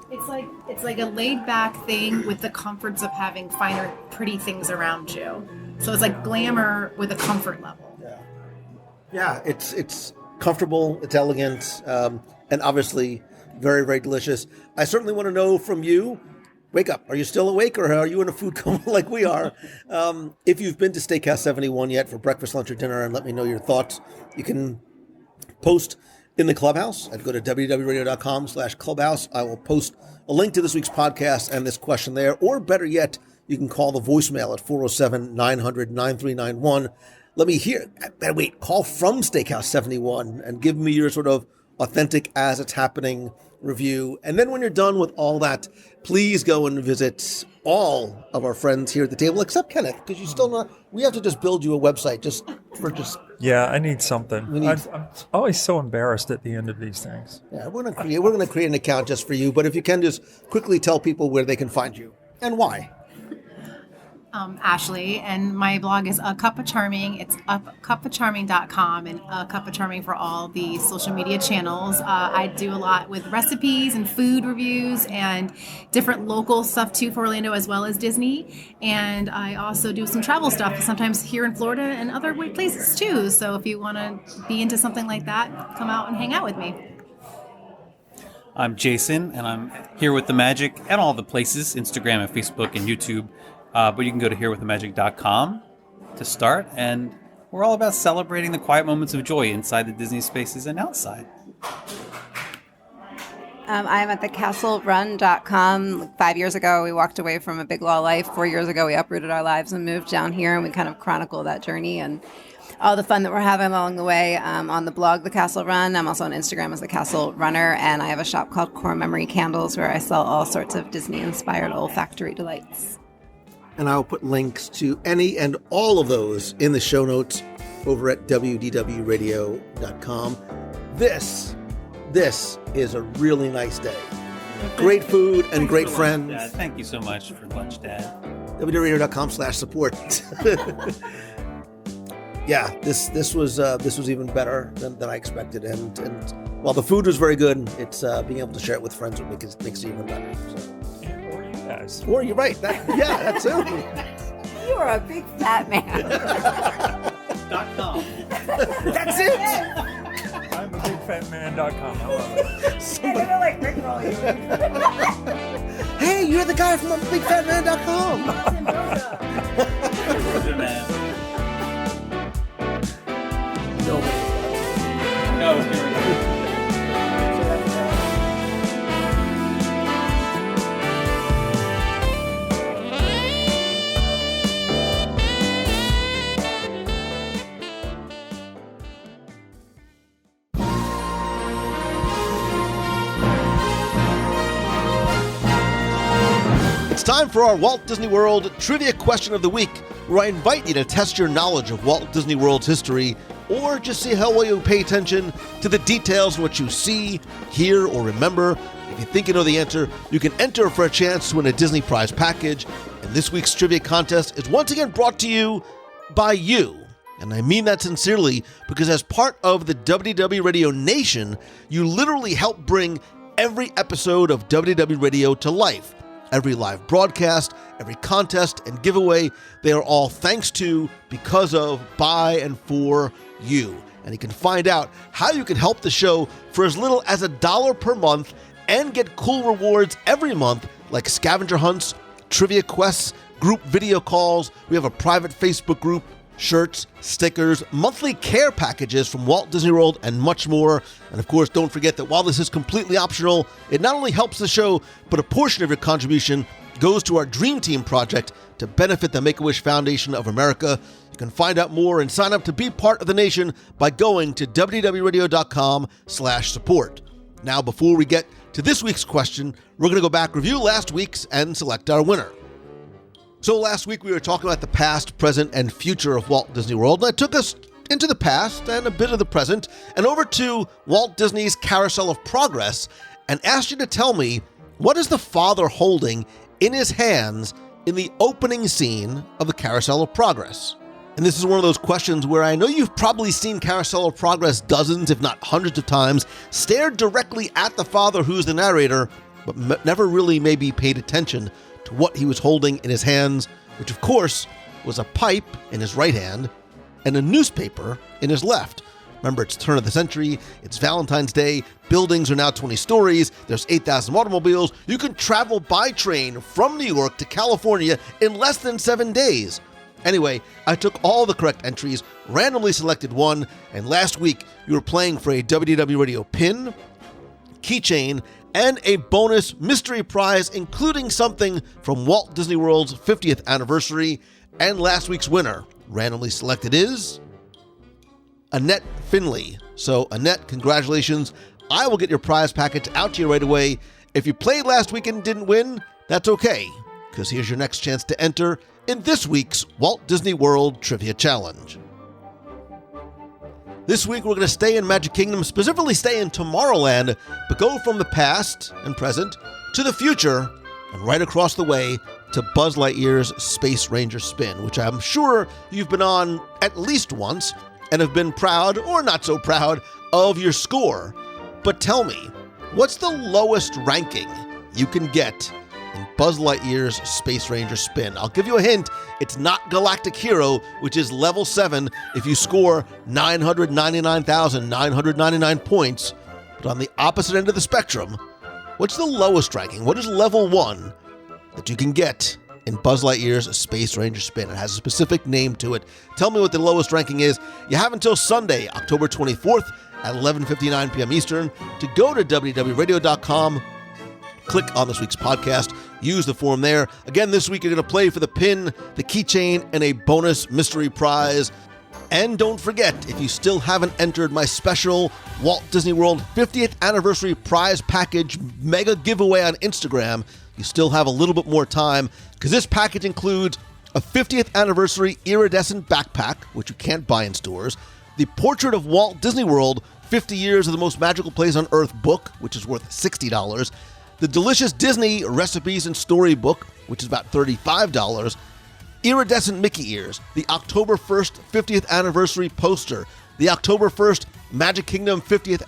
It's like a laid back thing with the comforts of having finer, pretty things around you. So it's like glamour with a comfort level. Yeah. It's comfortable. It's elegant, and obviously very, very delicious. I certainly want to know from you. Wake up. Are you still awake or are you in a food coma like we are? If you've been to Steakhouse 71 yet for breakfast, lunch, or dinner and let me know your thoughts, you can post in the clubhouse. I'd go to www.radio.com/clubhouse. I will post a link to this week's podcast and this question there. Or better yet, you can call the voicemail at 407-900-9391. Let me hear. Wait, call from Steakhouse 71 and give me your sort of authentic as it's happening review. And then when you're done with all that, please go and visit all of our friends here at the table, except Kenneth, because you still not. We have to just build you a website just. Yeah, I need something. I'm always so embarrassed at the end of these things. Yeah, we're gonna create an account just for you. But if you can, just quickly tell people where they can find you and why. Ashley, and my blog is A Cup of Charming. It's cupofcharming.com and A Cup of Charming for all the social media channels. I do a lot with recipes and food reviews and different local stuff too for Orlando as well as Disney. And I also do some travel stuff, sometimes here in Florida and other places too. So if you want to be into something like that, come out and hang out with me. I'm Jason, and I'm here with the Magic at all the places, Instagram and Facebook and YouTube. But you can go to herewiththemagic.com to start, and we're all about celebrating the quiet moments of joy inside the Disney spaces and outside. I'm at thecastlerun.com. 5 years ago, we walked away from a big law life. 4 years ago, we uprooted our lives and moved down here, and we kind of chronicle that journey and all the fun that we're having along the way. On the blog, The Castle Run. I'm also on Instagram as The Castle Runner, and I have a shop called Core Memory Candles where I sell all sorts of Disney-inspired olfactory delights. And I will put links to any and all of those in the show notes over at WDWRadio.com. This is a really nice day. Great food and great friends. Dad. Thank you so much for lunch, Dad. WDWRadio.com/support. Yeah, this was even better than I expected. And while the food was very good, it's being able to share it with friends makes it even better. So. Or you're right. That's it. You are a big fat man. .com. That's it. I'm a bigfatman.com. I love it. I don't know, like Rickroll you. Hey, you're the guy from bigfatman.com. No. It's time for our Walt Disney World Trivia Question of the Week, where I invite you to test your knowledge of Walt Disney World's history, or just see how well you pay attention to the details in what you see, hear, or remember. If you think you know the answer, you can enter for a chance to win a Disney prize package. And this week's trivia contest is once again brought to you by you. And I mean that sincerely, because as part of the WDW Radio Nation, you literally help bring every episode of WDW Radio to life. Every live broadcast, every contest and giveaway, they are all thanks to, because of, by, and for you. And you can find out how you can help the show for as little as $1 per month and get cool rewards every month like scavenger hunts, trivia quests, group video calls. We have a private Facebook group, shirts, stickers, monthly care packages from Walt Disney World, and much more. And of course, don't forget that while this is completely optional, it not only helps the show, but a portion of your contribution goes to our Dream Team project to benefit the Make-A-Wish Foundation of America. You can find out more and sign up to be part of the nation by going to wdwradio.com/support. Now, before we get to this week's question, we're going to go back, review last week's, and select our winner. So last week we were talking about the past, present, and future of Walt Disney World, and I took us into the past and a bit of the present and over to Walt Disney's Carousel of Progress and asked you to tell me, what is the father holding in his hands in the opening scene of the Carousel of Progress? And this is one of those questions where I know you've probably seen Carousel of Progress dozens, if not hundreds of times, stared directly at the father who's the narrator, but never really maybe paid attention to what he was holding in his hands, which of course was a pipe in his right hand and a newspaper in his left. Remember, it's turn of the century, it's Valentine's Day, buildings are now 20 stories, there's 8,000 automobiles, you can travel by train from New York to California in less than 7 days. Anyway, I took all the correct entries, randomly selected one, and last week you were playing for a WDW Radio pin, keychain, and a bonus mystery prize, including something from Walt Disney World's 50th anniversary. And last week's winner, randomly selected, is Annette Finley. So Annette, congratulations. I will get your prize package out to you right away. If you played last week and didn't win, that's okay, because here's your next chance to enter in this week's Walt Disney World Trivia Challenge. This week, we're going to stay in Magic Kingdom, specifically stay in Tomorrowland, but go from the past and present to the future and right across the way to Buzz Lightyear's Space Ranger Spin, which I'm sure you've been on at least once and have been proud, or not so proud, of your score. But tell me, what's the lowest ranking you can get in Buzz Lightyear's Space Ranger Spin? I'll give you a hint. It's not Galactic Hero, which is level 7 if you score 999,999 points. But on the opposite end of the spectrum, what's the lowest ranking? What is level 1 that you can get in Buzz Lightyear's Space Ranger Spin? It has a specific name to it. Tell me what the lowest ranking is. You have until Sunday, October 24th at 11:59 p.m. Eastern to go to wdwradio.com. Click on this week's podcast, use the form there. Again, this week you're going to play for the pin, the keychain, and a bonus mystery prize. And don't forget, if you still haven't entered my special Walt Disney World 50th Anniversary Prize Package Mega Giveaway on Instagram, you still have a little bit more time, because this package includes a 50th Anniversary Iridescent Backpack, which you can't buy in stores, the Portrait of Walt Disney World, 50 Years of the Most Magical Place on Earth book, which is worth $60, the Delicious Disney Recipes and Storybook, which is about $35, Iridescent Mickey Ears, the October 1st 50th Anniversary Poster, the October 1st Magic Kingdom 50th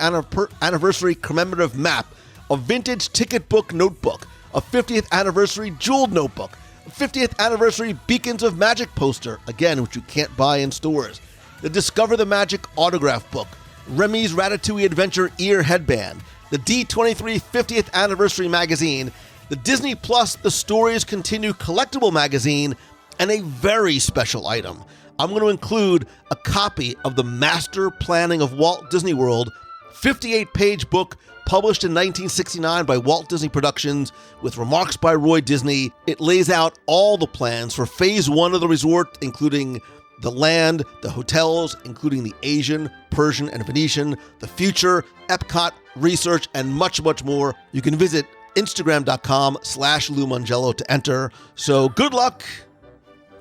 Anniversary Commemorative Map, a vintage ticket book notebook, a 50th Anniversary Jeweled Notebook, a 50th Anniversary Beacons of Magic Poster, again, which you can't buy in stores, the Discover the Magic Autograph Book, Remy's Ratatouille Adventure Ear Headband, the D23 50th Anniversary Magazine, the Disney Plus The Stories Continue Collectible Magazine, and a very special item. I'm going to include a copy of the Master Planning of Walt Disney World, 58-page book published in 1969 by Walt Disney Productions with remarks by Roy Disney. It lays out all the plans for Phase 1 of the resort, including the land, the hotels, including the Asian, Persian, and Venetian, the future, Epcot, research, and much, much more. You can visit Instagram.com/Lou Mongello to enter. So good luck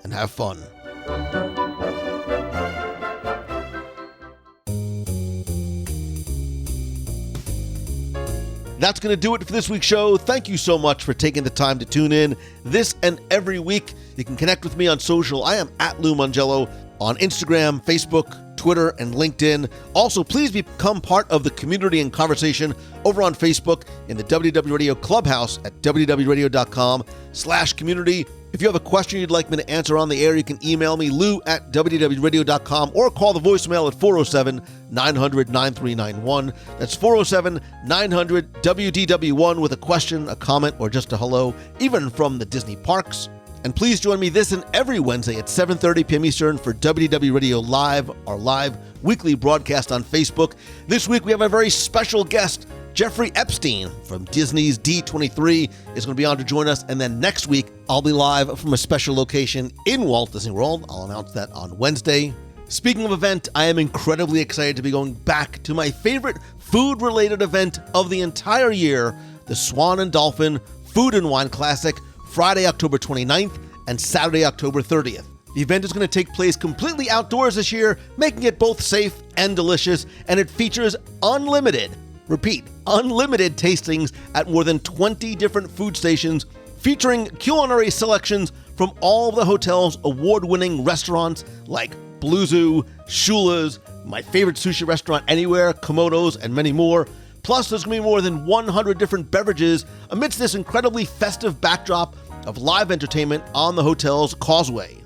and have fun. That's going to do it for this week's show. Thank you so much for taking the time to tune in this and every week. You can connect with me on social. I am at Lou Mongello on Instagram, Facebook, Twitter, and LinkedIn. Also, please become part of the community and conversation over on Facebook in the WDW Radio Clubhouse at wdwradio.com/community. If you have a question you'd like me to answer on the air, you can email me, lou@wdwradio.com, or call the voicemail at 407-900-9391. That's 407-900-WDW1 with a question, a comment, or just a hello, even from the Disney parks. And please join me this and every Wednesday at 7:30 p.m. Eastern for WDW Radio Live, our live weekly broadcast on Facebook. This week we have a very special guest. Jeffrey Epstein from Disney's D23 is going to be on to join us. And then next week, I'll be live from a special location in Walt Disney World. I'll announce that on Wednesday. Speaking of event, I am incredibly excited to be going back to my favorite food-related event of the entire year, the Swan and Dolphin Food and Wine Classic, Friday, October 29th and Saturday, October 30th. The event is going to take place completely outdoors this year, making it both safe and delicious, and it features unlimited tastings at more than 20 different food stations, featuring culinary selections from all of the hotel's award-winning restaurants like Blue Zoo, Shula's, my favorite sushi restaurant anywhere, Komodo's, and many more. Plus, there's going to be more than 100 different beverages amidst this incredibly festive backdrop of live entertainment on the hotel's causeway.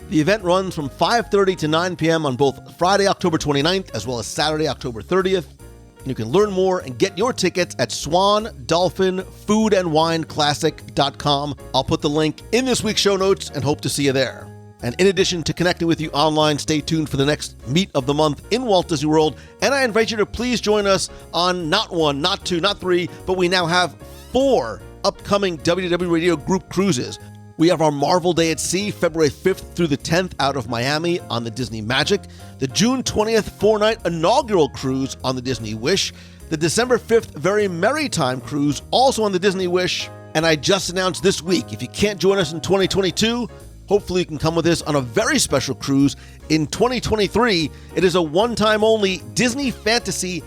The event runs from 5:30 to 9 p.m. on both Friday, October 29th, as well as Saturday, October 30th. You can learn more and get your tickets at swandolphinfoodandwineclassic.com. I'll put the link in this week's show notes and hope to see you there. And in addition to connecting with you online, stay tuned for the next Meet of the Month in Walt Disney World. And I invite you to please join us on not one, not two, not three, but we now have 4 upcoming WDW Radio group cruises. We have our Marvel Day at Sea, February 5th through the 10th out of Miami on the Disney Magic, the June 20th 4-night inaugural cruise on the Disney Wish, the December 5th Very Merry Time cruise also on the Disney Wish, and I just announced this week, if you can't join us in 2022, hopefully you can come with us on a very special cruise in 2023. It is a one-time only Disney Fantasy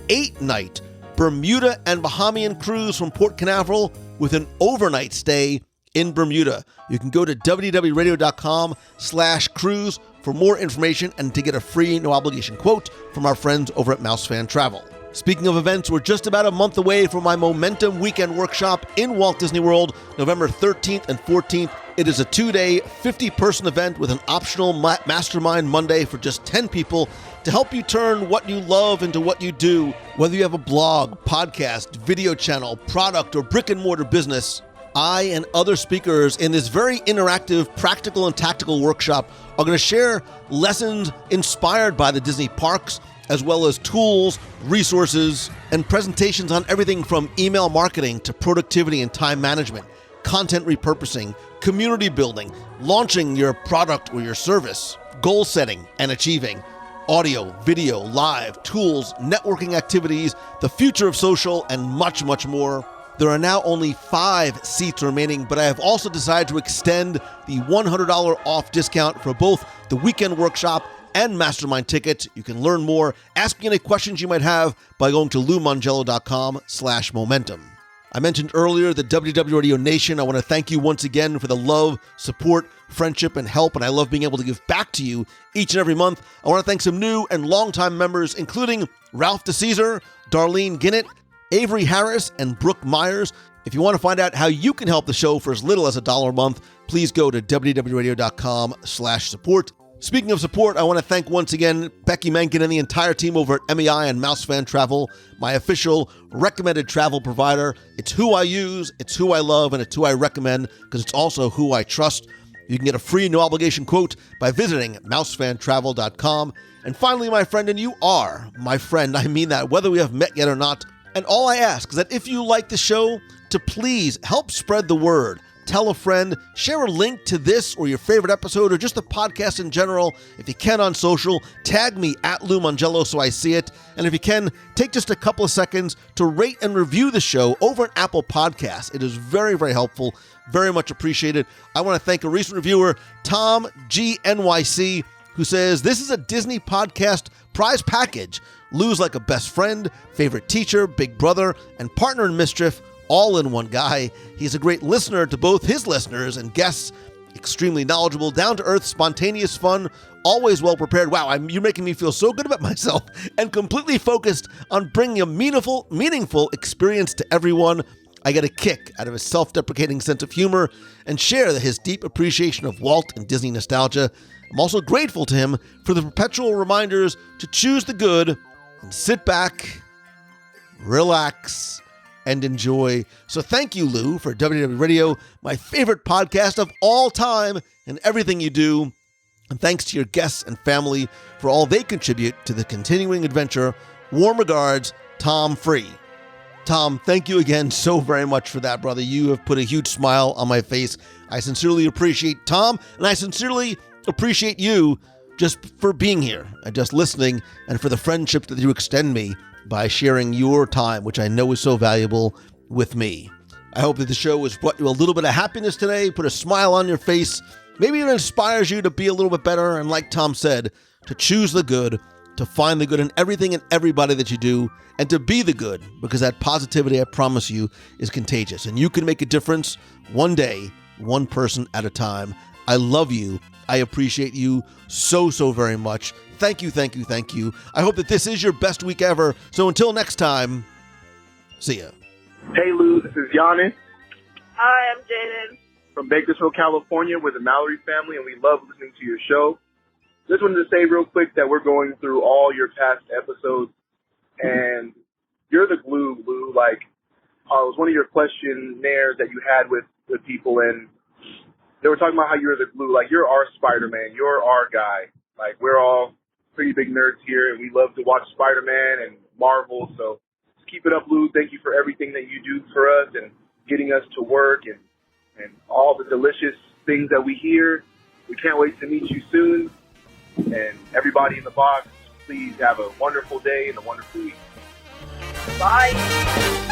8-night Bermuda and Bahamian cruise from Port Canaveral with an overnight stay in Bermuda. You can go to wdwradio.com/cruise for more information and to get a free no obligation quote from our friends over at Mouse Fan Travel. Speaking of events, we're just about a month away from my Momentum Weekend Workshop in Walt Disney World, November 13th and 14th. It is a 2-day, 50-person event with an optional Mastermind Monday for just 10 people to help you turn what you love into what you do. Whether you have a blog, podcast, video channel, product, or brick-and-mortar business, I and other speakers in this very interactive, practical, and tactical workshop are going to share lessons inspired by the Disney parks, as well as tools, resources, and presentations on everything from email marketing to productivity and time management, content repurposing, community building, launching your product or your service, goal setting and achieving, audio, video, live, tools, networking activities, the future of social, and much, much more. There are now only 5 seats remaining, but I have also decided to extend the $100 off discount for both the weekend workshop and mastermind tickets. You can learn more, ask me any questions you might have by going to loumongello.com/momentum. I mentioned earlier the WDW Radio Nation. I want to thank you once again for the love, support, friendship, and help, and I love being able to give back to you each and every month. I want to thank some new and longtime members, including Ralph DeCesar, Darlene Ginnett, Avery Harris, and Brooke Myers. If you want to find out how you can help the show for as little as $1 a month, please go to wdwradio.com/support. Speaking of support, I want to thank once again Becky Menken and the entire team over at MEI and Mouse Fan Travel, my official recommended travel provider. It's who I use, it's who I love, and it's who I recommend because it's also who I trust. You can get a free no obligation quote by visiting mousefantravel.com. And finally, my friend, and you are my friend, I mean that, whether we have met yet or not. And all I ask is that if you like the show, to please help spread the word. Tell a friend, share a link to this or your favorite episode or just the podcast in general. If you can on social, tag me at Lou Mongello so I see it. And if you can, take just a couple of seconds to rate and review the show over at Apple Podcasts. It is very, very helpful, very much appreciated. I want to thank a recent reviewer, Tom GNYC, who says, "This is a Disney podcast prize package Lou's like a best friend, favorite teacher, big brother, and partner in mischief, all in one guy. He's a great listener to both his listeners and guests, extremely knowledgeable, down-to-earth, spontaneous fun, always well-prepared. Wow, you're making me feel so good about myself, and completely focused on bringing a meaningful experience to everyone. I get a kick out of his self-deprecating sense of humor and share his deep appreciation of Walt and Disney nostalgia. I'm also grateful to him for the perpetual reminders to choose the good and sit back, relax, and enjoy. So thank you, Lou, for WDW Radio, my favorite podcast of all time, and everything you do. And thanks to your guests and family for all they contribute to the continuing adventure. Warm regards, Tom Free. Tom, thank you again so very much for that, brother. You have put a huge smile on my face. I sincerely appreciate Tom, and I sincerely appreciate you just for being here and just listening, and for the friendship that you extend me by sharing your time, which I know is so valuable, with me. I hope that the show has brought you a little bit of happiness today, put a smile on your face. Maybe it inspires you to be a little bit better, and like Tom said, to choose the good, to find the good in everything and everybody that you do, and to be the good, because that positivity, I promise you, is contagious. And you can make a difference one day, one person at a time. I love you. I appreciate you so very much. Thank you, thank you, thank you. I hope that this is your best week ever. So until next time, see ya. Hey, Lou, this is Giannis Hi, I'm Jaden. from Bakersfield, California. We're the Mallory family, and we love listening to your show. Just wanted to say real quick that we're going through all your past episodes, and you're the glue, Lou. Like, it was one of your questionnaires that you had with people, and they were talking about how you're the glue. Like, you're our Spider-Man. You're our guy. Like, we're all pretty big nerds here, and we love to watch Spider-Man and Marvel. So just keep it up, Lou. Thank you for everything that you do for us and getting us to work and all the delicious things that we hear. We can't wait to meet you soon. And everybody in the box, please have a wonderful day and a wonderful week. Bye.